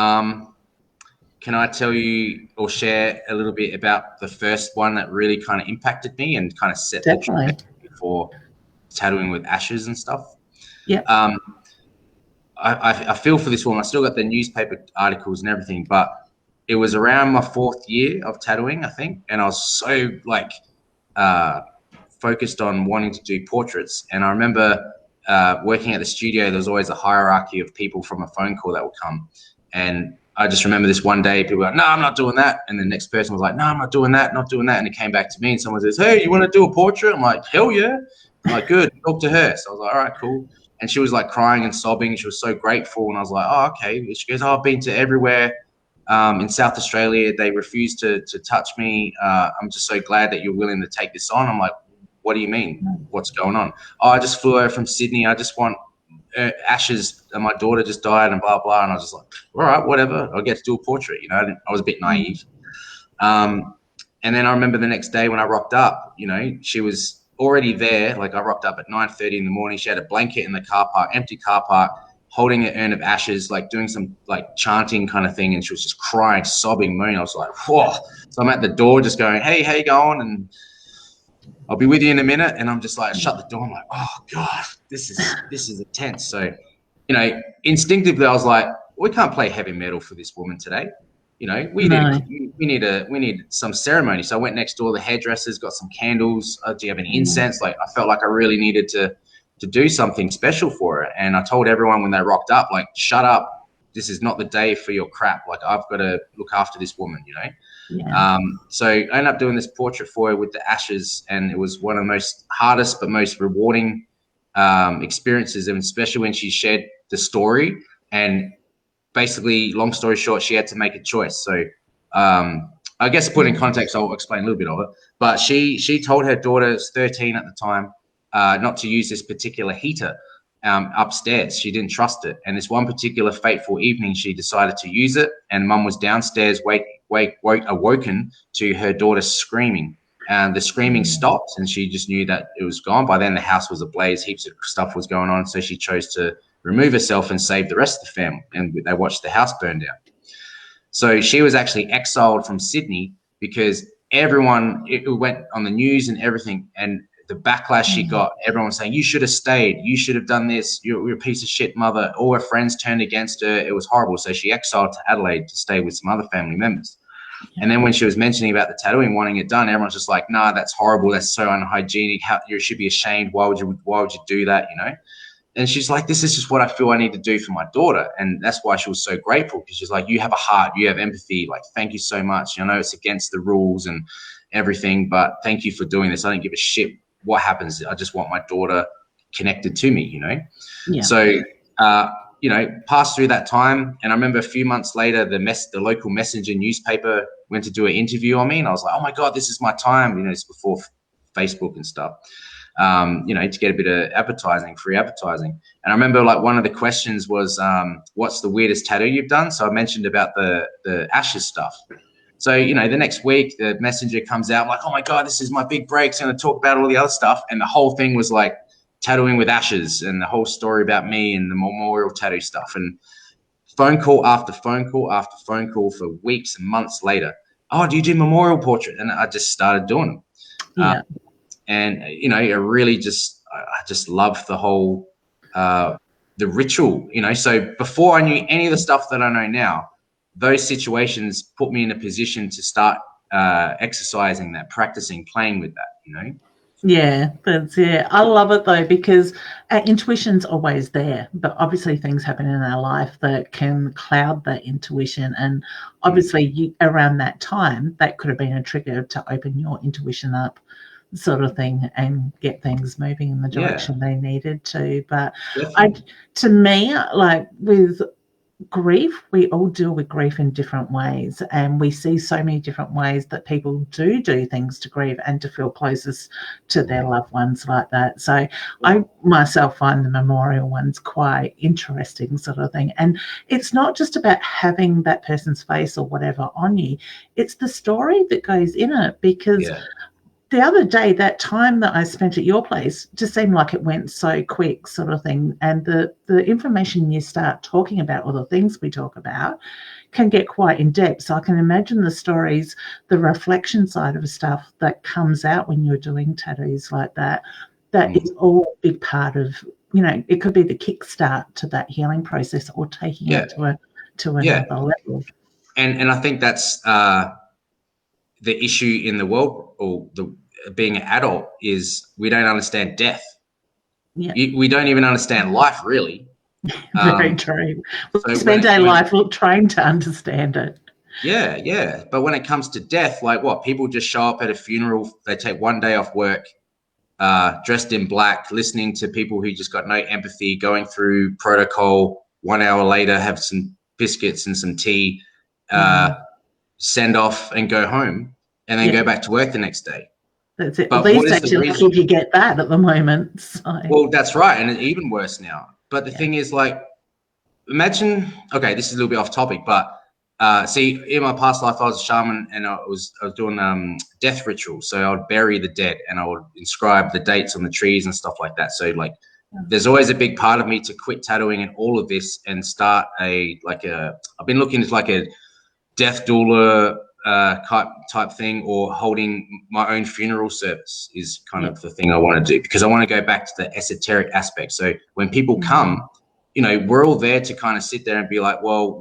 Speaker 1: Can I tell you or share a little bit about the first one that really kind of impacted me and kind of set the trajectory for tattooing with ashes and stuff?
Speaker 2: Yeah.
Speaker 1: I feel for this one. I still got the newspaper articles and everything, but it was around my 4th year of tattooing, I think, and I was so like focused on wanting to do portraits. And I remember working at the studio, there was always a hierarchy of people from a phone call that would come, and I just remember this one day, people were like, no, I'm not doing that. And the next person was like, no, I'm not doing that, not doing that. And it came back to me and someone says, hey, you want to do a portrait? I'm like, hell yeah. I'm like, good, talk to her. So I was like, all right, cool. And she was like crying and sobbing. She was so grateful. And I was like, oh, okay. She goes, oh, I've been to everywhere in South Australia. They refused to touch me. I'm just so glad that you're willing to take this on. I'm like, what do you mean? What's going on? Oh, I just flew over from Sydney. I just want ashes, and my daughter just died, and blah blah. And I was just like, all right, whatever, I'll get to do a portrait, you know. I was a bit naive. And then I remember the next day when I rocked up, you know, she was already there. Like, I rocked up at 9:30 in the morning. She had a blanket in the car park, empty car park, holding an urn of ashes, like doing some like chanting kind of thing, and she was just crying, sobbing, moaning. I was like, whoa. So I'm at the door just going, hey, how you going? And I'll be with you in a minute. And I'm just like, shut the door. I'm like, oh God, this is intense. So, you know, instinctively I was like, we can't play heavy metal for this woman today. You know, we need some ceremony. So I went next door to the hairdressers, got some candles. Do you have any incense? Like, I felt like I really needed to do something special for her. And I told everyone when they rocked up, like, shut up. This is not the day for your crap. Like, I've got to look after this woman, you know? Yeah. So I ended up doing this portrait for her with the ashes, and it was one of the most hardest but most rewarding experiences, and especially when she shared the story. And basically, long story short, she had to make a choice. So I guess to put in context, I'll explain a little bit of it. But she told her daughter, who's 13 at the time, not to use this particular heater upstairs. She didn't trust it. And this one particular fateful evening, she decided to use it, and Mum was downstairs awoken to her daughter screaming. And the screaming stopped, and she just knew that it was gone. By then, the house was ablaze. Heaps of stuff was going on. So she chose to remove herself and save the rest of the family. And they watched the house burn down. So she was actually exiled from Sydney because everyone, it went on the news and everything. And the backlash she got, everyone was saying, you should have stayed. You should have done this. You're a piece of shit mother. All her friends turned against her. It was horrible. So she exiled to Adelaide to stay with some other family members. And then when she was mentioning about the tattooing, wanting it done, everyone's just like, nah, that's horrible. That's so unhygienic. You should be ashamed. Why would you do that? You know? And she's like, this is just what I feel I need to do for my daughter. And that's why she was so grateful, because she's like, you have a heart, you have empathy. Like, thank you so much. I know it's against the rules and everything, but thank you for doing this. I don't give a shit what happens. I just want my daughter connected to me, you know? Yeah. So, you know, passed through that time. And I remember a few months later, the local messenger newspaper went to do an interview on me. And I was like, oh my God, this is my time. You know, it's before Facebook and stuff, you know, to get a bit of free advertising. And I remember like one of the questions was, what's the weirdest tattoo you've done? So I mentioned about the ashes stuff. So, you know, the next week the messenger comes out, I'm like, oh my God, this is my big break. So I'm going to talk about all the other stuff. And the whole thing was like, tattooing with ashes, and the whole story about me and the memorial tattoo stuff. And phone call after phone call after phone call for weeks and months later. Oh, do you do memorial portrait? And I just started doing them. And, you know, I just love the whole, the the ritual, you know. So before I knew any of the stuff that I know now, those situations put me in a position to start exercising that, practicing, playing with that, you know.
Speaker 2: Yeah, that's it. I love it though, because our intuition's always there, but obviously things happen in our life that can cloud that intuition. And obviously around that time, that could have been a trigger to open your intuition up, sort of thing, and get things moving in the direction they needed to. But to me, like with grief, we all deal with grief in different ways, and we see so many different ways that people do things to grieve and to feel closest to their loved ones like that. So I myself find the memorial ones quite interesting, sort of thing. And it's not just about having that person's face or whatever on you, it's the story that goes in it, because the other day, that time that I spent at your place just seemed like it went so quick, sort of thing. And the information you start talking about, or the things we talk about, can get quite in depth. So I can imagine the stories, the reflection side of stuff that comes out when you're doing tattoos like that. That is all a big part of, you know, it could be the kickstart to that healing process, or taking it to another level.
Speaker 1: And I think that's the issue in the world, or being an adult, is we don't understand death. We don't even understand life, really.
Speaker 2: Very true. We spend our life trying to understand it.
Speaker 1: Yeah. But when it comes to death, like what, people just show up at a funeral, they take one day off work, dressed in black, listening to people who just got no empathy, going through protocol. 1 hour later, have some biscuits and some tea, send off and go home, and then go back to work the next day.
Speaker 2: That's it. But these days, you're lucky if you get that at the moment. So.
Speaker 1: Well, that's right, and it's even worse now. But the thing is, like, imagine, okay, this is a little bit off topic, but see, in my past life, I was a shaman, and I was doing death rituals. So I would bury the dead, and I would inscribe the dates on the trees and stuff like that. So, like, there's always a big part of me to quit tattooing and all of this and start I've been looking at like a death doula type thing, or holding my own funeral service is kind of the thing I want to do, because I want to go back to the esoteric aspect. So when people come, you know, we're all there to kind of sit there and be like, well,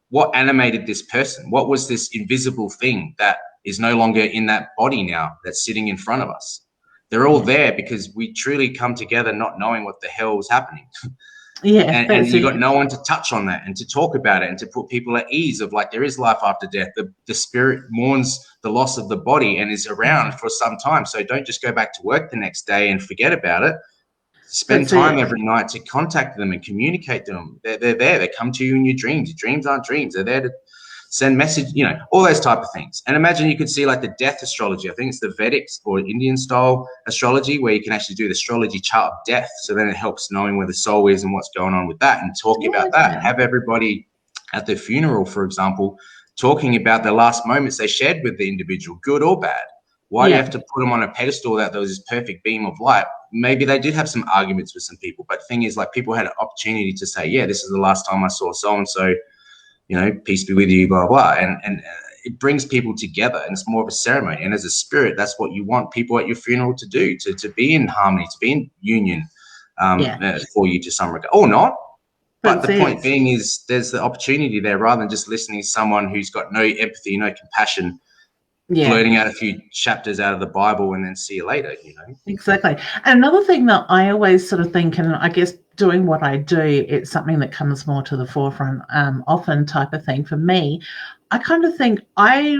Speaker 1: what animated this person? What was this invisible thing that is no longer in that body now, that's sitting in front of us? They're all there because we truly come together not knowing what the hell is happening. And you got no one to touch on that and to talk about it and to put people at ease of, like, there is life after death. The spirit mourns the loss of the body and is around for some time. So don't just go back to work the next day and forget about it. Spend time every night to contact them and communicate to them. They're there. They come to you in your dreams. Your dreams aren't dreams. They're there to send message, you know, all those type of things. And imagine you could see like the death astrology. I think it's the Vedic or Indian style astrology, where you can actually do the astrology chart of death. So then it helps knowing where the soul is and what's going on with that, and talking about that. Have everybody at the funeral, for example, talking about the last moments they shared with the individual, good or bad. Why do you have to put them on a pedestal that there was this perfect beam of light? Maybe they did have some arguments with some people, but the thing is, like, people had an opportunity to say, yeah, this is the last time I saw so-and-so, you know, peace be with you, blah, blah. And it brings people together, and it's more of a ceremony. And as a spirit, that's what you want people at your funeral to do, to be in harmony, to be in union for you to some regard, or not. But the point being is there's the opportunity there, rather than just listening to someone who's got no empathy, no compassion, blurting out a few chapters out of the Bible and then see you later, you know.
Speaker 2: Exactly. And another thing that I always sort of think, and I guess doing what I do, it's something that comes more to the forefront often, type of thing. For me, I kind of think I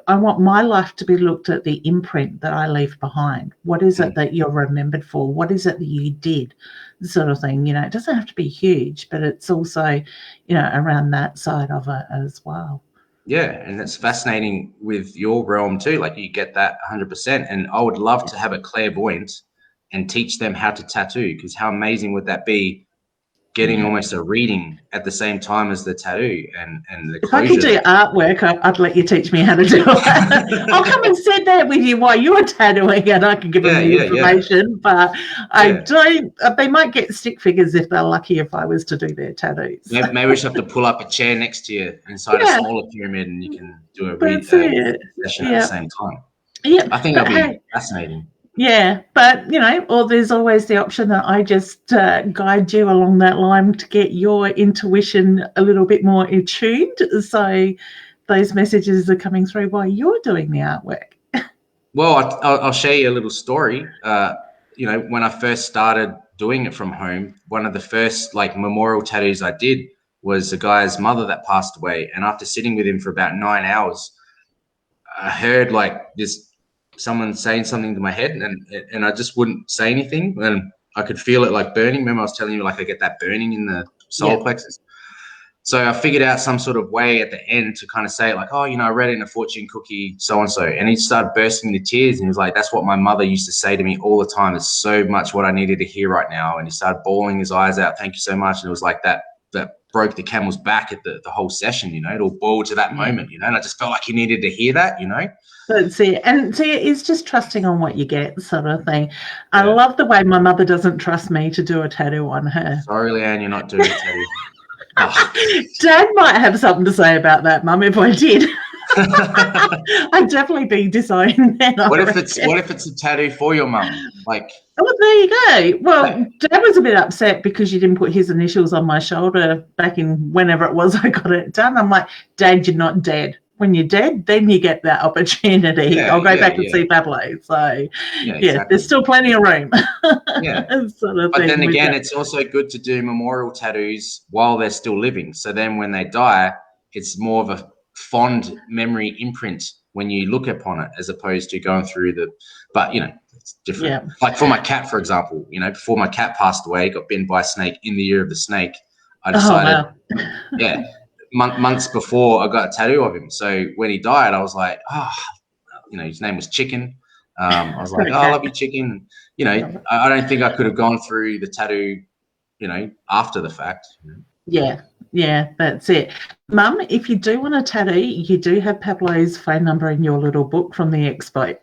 Speaker 2: want my life to be looked at the imprint that I leave behind. What is it that you're remembered for? What is it that you did, sort of thing? You know, it doesn't have to be huge, but it's also, you know, around that side of it as well.
Speaker 1: Yeah, and it's fascinating with your realm too. Like, you get that 100%. And I would love to have a clairvoyant and teach them how to tattoo, because how amazing would that be, getting almost a reading at the same time as the tattoo and the
Speaker 2: closure. If I could do artwork, I'd let you teach me how to do it. I'll come and sit there with you while you're tattooing, and I can give them the information. But I don't. They might get stick figures if they're lucky, if I was to do their tattoos.
Speaker 1: Maybe we should have to pull up a chair next to you inside a smaller pyramid, and you can do a session at the same time.
Speaker 2: Yeah,
Speaker 1: I think that'd be fascinating.
Speaker 2: Yeah, but or there's always the option that I just guide you along that line to get your intuition a little bit more attuned, so those messages are coming through while you're doing the artwork.
Speaker 1: Well, I'll share you a little story. When I first started doing it from home, one of the first like memorial tattoos I did was a guy's mother that passed away, and after sitting with him for about 9 hours, I heard like this someone saying something to my head, and I just wouldn't say anything, and I could feel it like burning. Remember I was telling you like I get that burning in the solar plexus. So I figured out some sort of way at the end to kind of say like, oh, I read in a fortune cookie, so-and-so. And he started bursting into tears, and he was like, that's what my mother used to say to me all the time. It's so much what I needed to hear right now. And he started bawling his eyes out. Thank you so much. And it was like that broke the camel's back at the whole session, it all boiled to that moment, and I just felt like he needed to hear that,
Speaker 2: That's it. And see, it's just trusting on what you get, sort of thing. I love the way my mother doesn't trust me to do a tattoo on her.
Speaker 1: Sorry, Leanne, you're not doing a tattoo.
Speaker 2: Dad might have something to say about that, Mum, if I did. I'd definitely be disowning then.
Speaker 1: What if it's a tattoo for your mum? Like,
Speaker 2: oh, there you go. Well, Dad was a bit upset because you didn't put his initials on my shoulder back in whenever it was I got it done. I'm like, Dad, you're not dead. When you're dead, then you get that opportunity. I'll go back and see Pablo. So, exactly. There's still plenty of room.
Speaker 1: Sort of but then again, it's also good to do memorial tattoos while they're still living. So then when they die, it's more of a fond memory imprint when you look upon it, as opposed to going through but it's different. Like for my cat, for example, before my cat passed away, got bitten by a snake in the ear of the snake. I decided, months before I got a tattoo of him. So when he died, I was like, his name was Chicken. I was like, I love you, Chicken. I don't think I could have gone through the tattoo, after the fact.
Speaker 2: Yeah, that's it. Mum, if you do want a tattoo, you do have Pablo's phone number in your little book from the expo.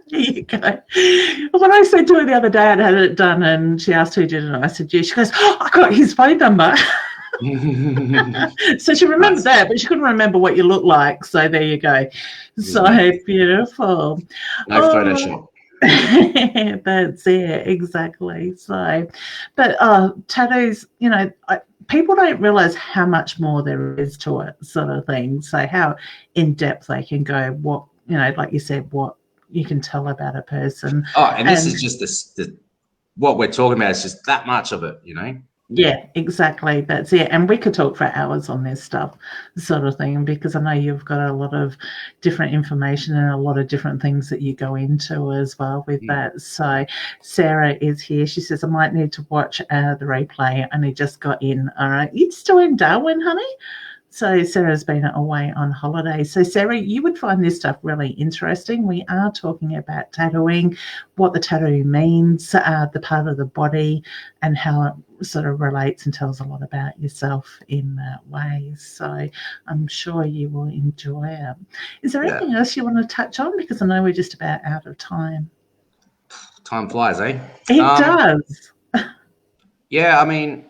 Speaker 2: There you go. When I said to her the other day I'd had it done and she asked who did it, and I said, she goes, I got his phone number. So she remembered that, but she couldn't remember what you look like. So there you go. So beautiful.
Speaker 1: No Photoshop.
Speaker 2: That's it, exactly. So, but tattoos, people don't realize how much more there is to it, sort of thing. So how in depth they can go, what, like you said, what you can tell about a person.
Speaker 1: And this is just what we're talking about is just that much of it,
Speaker 2: Yeah, exactly. That's it. And we could talk for hours on this stuff, sort of thing, because I know you've got a lot of different information and a lot of different things that you go into as well with that. So Sarah is here. She says, I might need to watch the replay. I only just got in. All right. You still in Darwin, honey? So Sarah's been away on holiday. So Sarah, you would find this stuff really interesting. We are talking about tattooing, what the tattoo means, the part of the body, and how it sort of relates and tells a lot about yourself in that way. So I'm sure you will enjoy it. Is there anything else you want to touch on? Because I know we're just about out of time.
Speaker 1: Time flies, eh?
Speaker 2: It does.
Speaker 1: Yeah, I mean,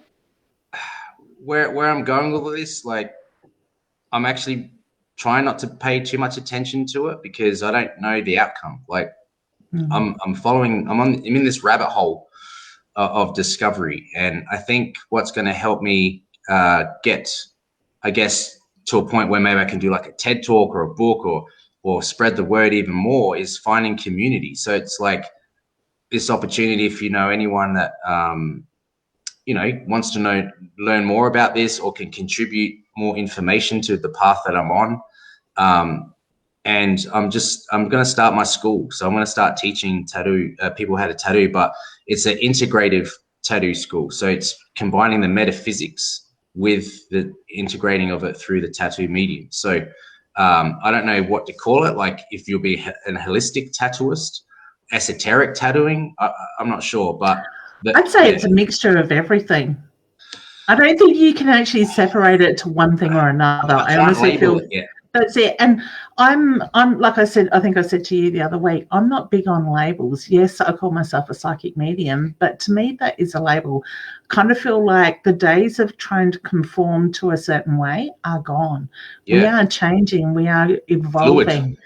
Speaker 1: where I'm going with all this, like, I'm actually trying not to pay too much attention to it because I don't know the outcome. Like I'm in this rabbit hole of discovery. And I think what's going to help me get, I guess, to a point where maybe I can do like a TED talk or a book or spread the word even more is finding community. So it's like this opportunity, if you know anyone that, wants to learn more about this or can contribute more information to the path that I'm on. And I'm going to start my school. So I'm going to start teaching people how to tattoo, but it's an integrative tattoo school. So it's combining the metaphysics with the integrating of it through the tattoo medium. So I don't know what to call it. Like if you'll be an holistic tattooist, esoteric tattooing, I'm not sure, but
Speaker 2: I'd say it's a mixture of everything. I don't think you can actually separate it to one thing or another. I honestly feel that's it. And I'm like I said, I think I said to you the other week, I'm not big on labels. Yes, I call myself a psychic medium, but to me that is a label. I kind of feel like the days of trying to conform to a certain way are gone. We are changing, we are evolving.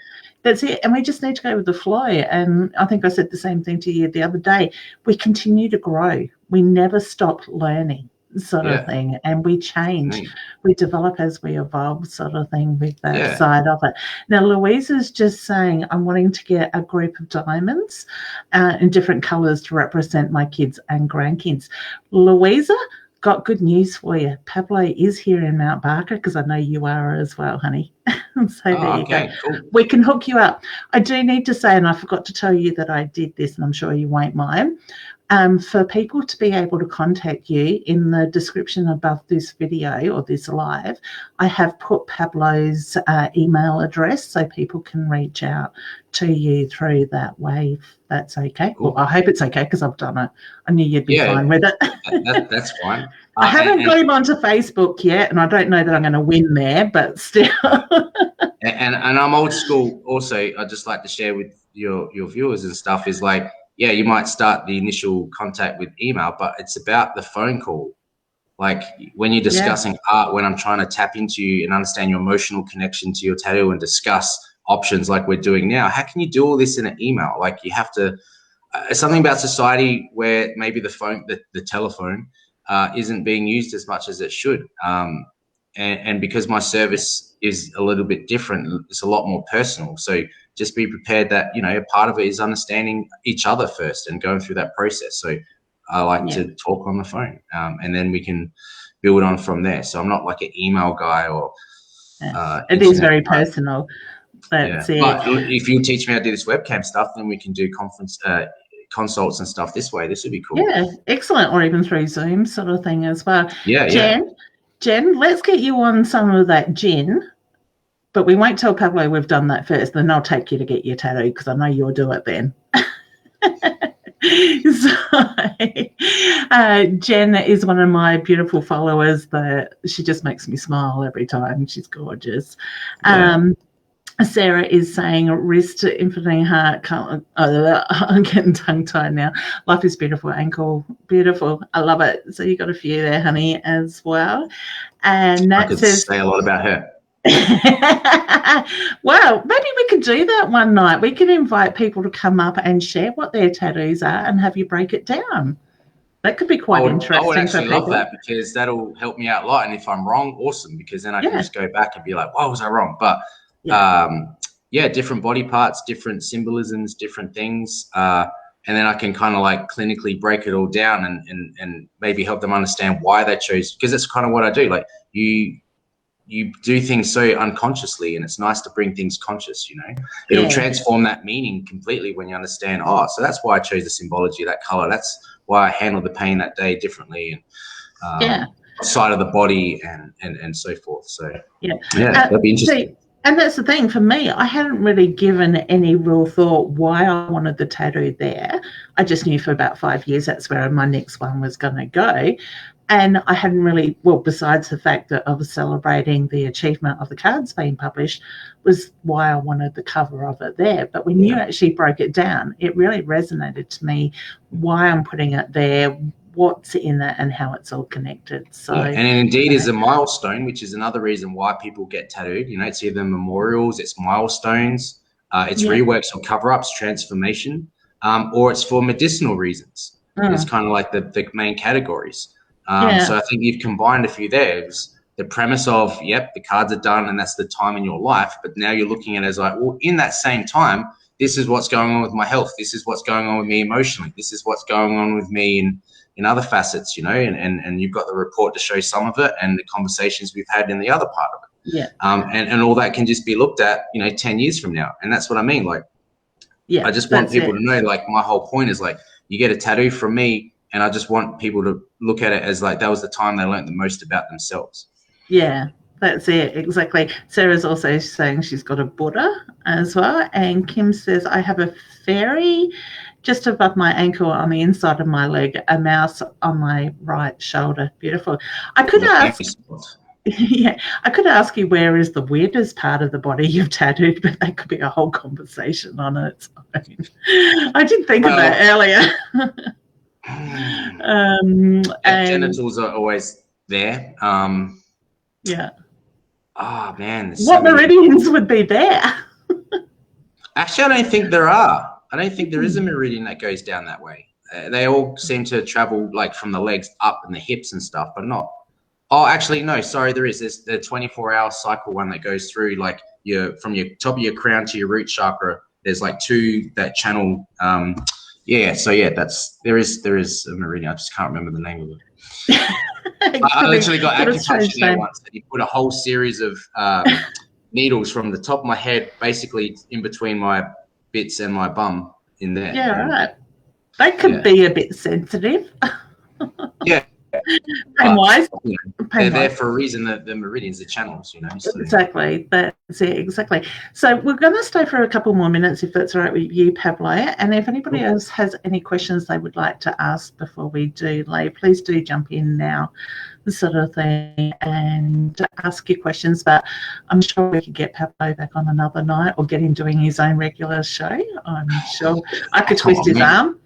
Speaker 2: That's it. And we just need to go with the flow. And I think I said the same thing to you the other day. We continue to grow. We never stop learning, sort of thing. And we change. We develop as we evolve, sort of thing, with that side of it. Now, Louisa's just saying, I'm wanting to get a group of diamonds in different colours to represent my kids and grandkids. Louisa, got good news for you. Pablo is here in Mount Barker, because I know you are as well, honey. So there you go. Cool. We can hook you up. I do need to say, and I forgot to tell you that I did this, and I'm sure you won't mind, for people to be able to contact you, in the description above this video or this live, I have put Pablo's email address so people can reach out to you through that way, if that's okay. Cool. Well, I hope it's okay, because I've done it. I knew you'd be fine with it.
Speaker 1: That's fine.
Speaker 2: I haven't got him onto Facebook yet, and I don't know that I'm going to win there, but still.
Speaker 1: and I'm old school also. I'd just like to share with your viewers and stuff is like, yeah, you might start the initial contact with email, but it's about the phone call. Like when you're discussing art, when I'm trying to tap into you and understand your emotional connection to your tattoo and discuss options like we're doing now, how can you do all this in an email? Like you have to, something about society where maybe the phone, the telephone isn't being used as much as it should. And because my service is a little bit different, it's a lot more personal. So just be prepared that, you know, part of it is understanding each other first and going through that process. So I like to talk on the phone, and then we can build on from there. So I'm not like an email guy or
Speaker 2: it is very personal. That's it.
Speaker 1: But if you teach me how to do this webcam stuff, then we can do consults and stuff this way. This would be cool.
Speaker 2: Yeah, excellent. Or even through Zoom sort of thing as well.
Speaker 1: Yeah,
Speaker 2: Jen, let's get you on some of that gin, but we won't tell Pablo we've done that first. Then I'll take you to get your tattoo, because I know you'll do it then. So, Jen is one of my beautiful followers. That she just makes me smile every time. She's gorgeous. Sarah is saying wrist to infinite heart. I'm getting tongue-tied now. Life is beautiful. Ankle, beautiful. I love it. So you got a few there, honey, as well. And Nat
Speaker 1: I could
Speaker 2: says,
Speaker 1: say a lot about her.
Speaker 2: Well, maybe we could do that one night. We could invite people to come up and share what their tattoos are and have you break it down. That could be quite interesting. I would
Speaker 1: actually love that, because that'll help me out a lot. And if I'm wrong, awesome, because then I can just go back and be like, why was I wrong? But different body parts, different symbolisms, different things. And then I can kind of like clinically break it all down and maybe help them understand why they chose, because that's kind of what I do. Like you do things so unconsciously, and it's nice to bring things conscious, you know. It'll transform that meaning completely when you understand, so that's why I chose the symbology of that color. That's why I handled the pain that day differently, and side of the body and so forth. So that'd be interesting.
Speaker 2: And that's the thing for me. I hadn't really given any real thought why I wanted the tattoo there. I just knew for about 5 years that's where my next one was going to go. And I hadn't really, besides the fact that I was celebrating the achievement of the cards being published, was why I wanted the cover of it there. But when you actually broke it down, it really resonated to me why I'm putting it there, what's in it, and how it's all connected. So,
Speaker 1: and it indeed is a milestone, which is another reason why people get tattooed. You know, it's either memorials, it's milestones, it's reworks or cover-ups, transformation, or it's for medicinal reasons. It's kind of like the main categories. So I think you've combined a few there. It was the premise of, the cards are done and that's the time in your life. But now you're looking at it as like, well, in that same time, this is what's going on with my health. This is what's going on with me emotionally. This is what's going on with me in other facets, you know, and you've got the report to show some of it and the conversations we've had in the other part of it. And all that can just be looked at, 10 years from now. And that's what I mean. Like, I just want people to know, like, my whole point is like, you get a tattoo from me, and I just want people to look at it as like that was the time they learned the most about themselves.
Speaker 2: Yeah, that's it. Exactly. Sarah's also saying she's got a Buddha as well. And Kim says, I have a fairy just above my ankle on the inside of my leg, a mouse on my right shoulder. Beautiful. I could ask you where is the weirdest part of the body you've tattooed, but that could be a whole conversation on its own. I did think of that earlier.
Speaker 1: Genitals are always there. Oh man,
Speaker 2: what meridians would be there?
Speaker 1: Actually, I don't think there are. I don't think there is a meridian that goes down that way. They all seem to travel like from the legs up and the hips and stuff, but not. Oh, actually, no. Sorry, there is. There's the 24-hour cycle one that goes through like from your top of your crown to your root chakra. There's like two that channel. Yeah. So yeah, there is a meridian. I just can't remember the name of it. I literally got acupuncture there once, and you put a whole series of needles from the top of my head, basically in between my bits and my bum in there.
Speaker 2: Yeah, right. They could be a bit sensitive.
Speaker 1: Yeah.
Speaker 2: Pain-wise.
Speaker 1: They're there for a reason, the meridians, the channels, So.
Speaker 2: Exactly. That's it, exactly. So we're going to stay for a couple more minutes, if that's all right with you, Pablo. And if anybody else has any questions they would like to ask before we do, please do jump in now, sort of thing, and ask your questions. But I'm sure we could get Pablo back on another night or get him doing his own regular show. I'm sure I could twist his arm.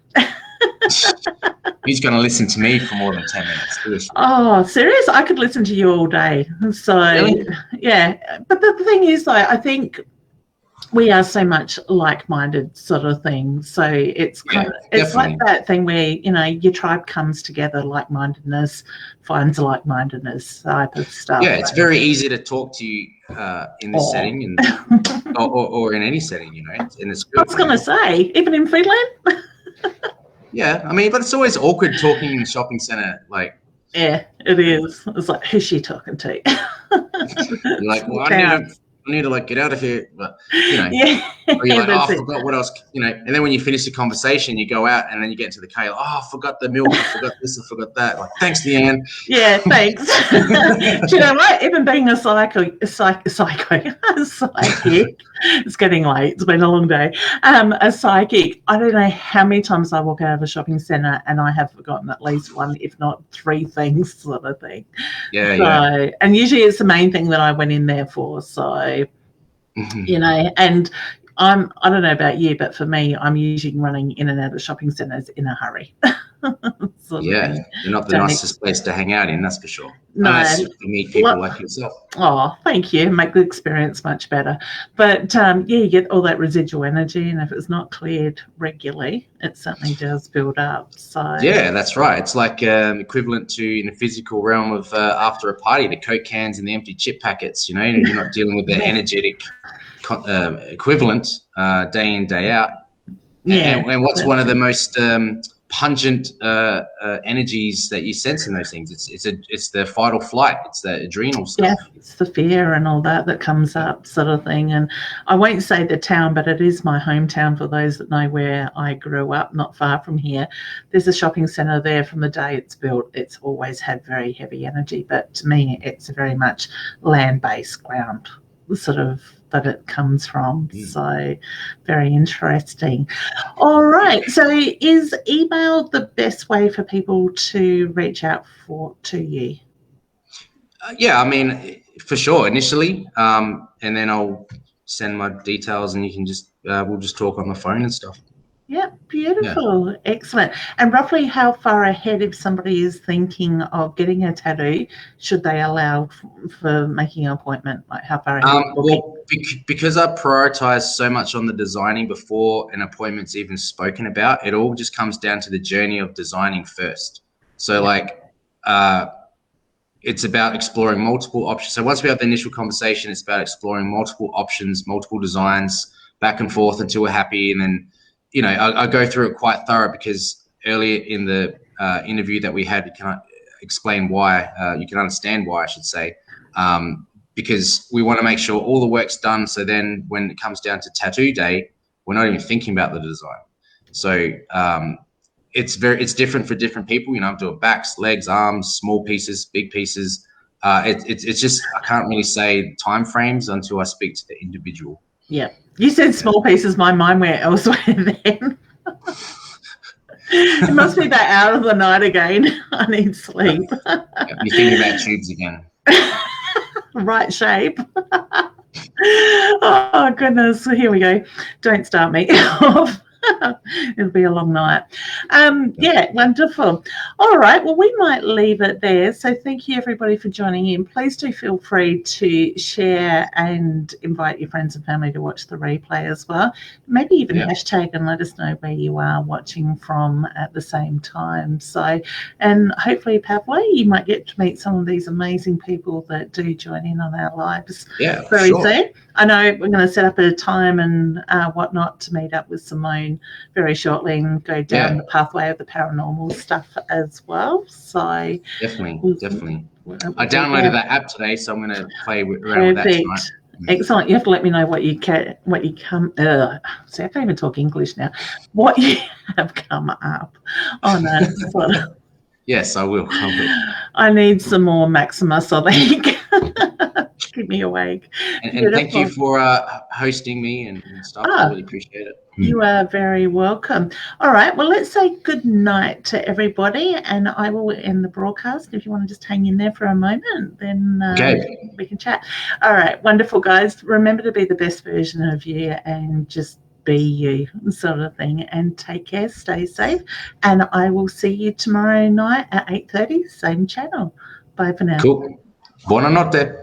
Speaker 1: He's going to listen to me for more than 10 minutes. Seriously.
Speaker 2: Oh, serious? I could listen to you all day. So, really? Yeah. But the thing is, though, I think we are so much like-minded sort of thing. So it's kind of, it's like that thing where, your tribe comes together, like-mindedness finds like-mindedness type of stuff.
Speaker 1: Yeah, it's very easy to talk to you in this setting and or in any setting, And it's good.
Speaker 2: I was going to say, even in Finland.
Speaker 1: Yeah, I mean, but it's always awkward talking in the shopping centre, like.
Speaker 2: Yeah, it is. It's like, who's she talking to?
Speaker 1: You're like, well, I need to like get out of here, but
Speaker 2: yeah.
Speaker 1: Or you're like, I forgot what else, And then when you finish the conversation, you go out and then you get into the car. Like, I forgot the milk, I forgot this, I forgot that. Like, thanks, Leanne.
Speaker 2: Yeah, thanks. Do you know what? Even being a psychic, it's getting late. It's been a long day. A psychic. I don't know how many times I walk out of a shopping centre and I have forgotten at least one, if not three things, sort of thing.
Speaker 1: Yeah.
Speaker 2: And usually it's the main thing that I went in there for. So. And I don't know about you, but for me, I'm usually running in and out of shopping centres in a hurry.
Speaker 1: You're not the nicest place to hang out in, that's for sure.
Speaker 2: No.
Speaker 1: Unless you meet people like yourself.
Speaker 2: Oh, thank you. Make the experience much better. But, you get all that residual energy, and if it's not cleared regularly, it certainly does build up. So
Speaker 1: yeah, that's right. It's like equivalent to in the physical realm of after a party, the Coke cans and the empty chip packets, You're not dealing with the energetic equivalent day in, day out.
Speaker 2: Yeah.
Speaker 1: And what's one of the most pungent energies that you sense in those things? It's the fight or flight. It's the adrenal stuff.
Speaker 2: Yeah, it's the fear and all that comes up, sort of thing. And I won't say the town, but it is my hometown for those that know where I grew up, not far from here. There's a shopping centre there. From the day it's built, it's always had very heavy energy. But to me, it's very much land-based ground, sort of, that it comes from. So very interesting. All right. So is email the best way for people to reach out to you?
Speaker 1: Yeah, I mean, for sure, initially. And then I'll send my details and you can just, we'll just talk on the phone and stuff.
Speaker 2: Yeah, beautiful. Yeah. Excellent. And roughly how far ahead, if somebody is thinking of getting a tattoo, should they allow for making an appointment? Like how far ahead?
Speaker 1: Well, because I prioritize so much on the designing before an appointment's even spoken about, it all just comes down to the journey of designing first. So it's about exploring multiple options. So once we have the initial conversation, it's about exploring multiple options, multiple designs, back and forth until we're happy. And then, I go through it quite thorough because earlier in the interview that we had, we can explain why, you can understand why, I should say, because we want to make sure all the work's done. So then when it comes down to tattoo day, we're not even thinking about the design. So it's different for different people. I'm doing backs, legs, arms, small pieces, big pieces. It's just, I can't really say time frames until I speak to the individual.
Speaker 2: Yeah. You said small pieces. My mind went elsewhere then. It must be that hour of the night again. I need sleep.
Speaker 1: You're thinking about tubes again.
Speaker 2: Right shape. Oh, goodness. Here we go. Don't start me off. It'll be a long night. Yeah, wonderful. All right, well, we might leave it there. So thank you, everybody, for joining in. Please do feel free to share and invite your friends and family to watch the replay as well. Maybe even hashtag and let us know where you are watching from at the same time. So, and hopefully, Pablo, you might get to meet some of these amazing people that do join in on our lives very soon. I know we're going to set up a time and whatnot to meet up with Simone very shortly and go down the pathway of the paranormal stuff as well. So
Speaker 1: definitely. I downloaded that app today, so I'm going to play around with that tonight.
Speaker 2: Excellent. You have to let me know what you come. See, I can't even talk English now. What you have come up on it.
Speaker 1: Yes, I will.
Speaker 2: I need some more Maxima so that you can keep me awake.
Speaker 1: And thank you for hosting me and stuff. I really appreciate it.
Speaker 2: You are very welcome. All right. Well, let's say good night to everybody, and I will end the broadcast. If you want to just hang in there for a moment, then we can chat. All right. Wonderful, guys. Remember to be the best version of you and just be you, sort of thing. And take care. Stay safe. And I will see you tomorrow night at 8:30, same channel. Bye for now.
Speaker 1: Cool. Buonanotte.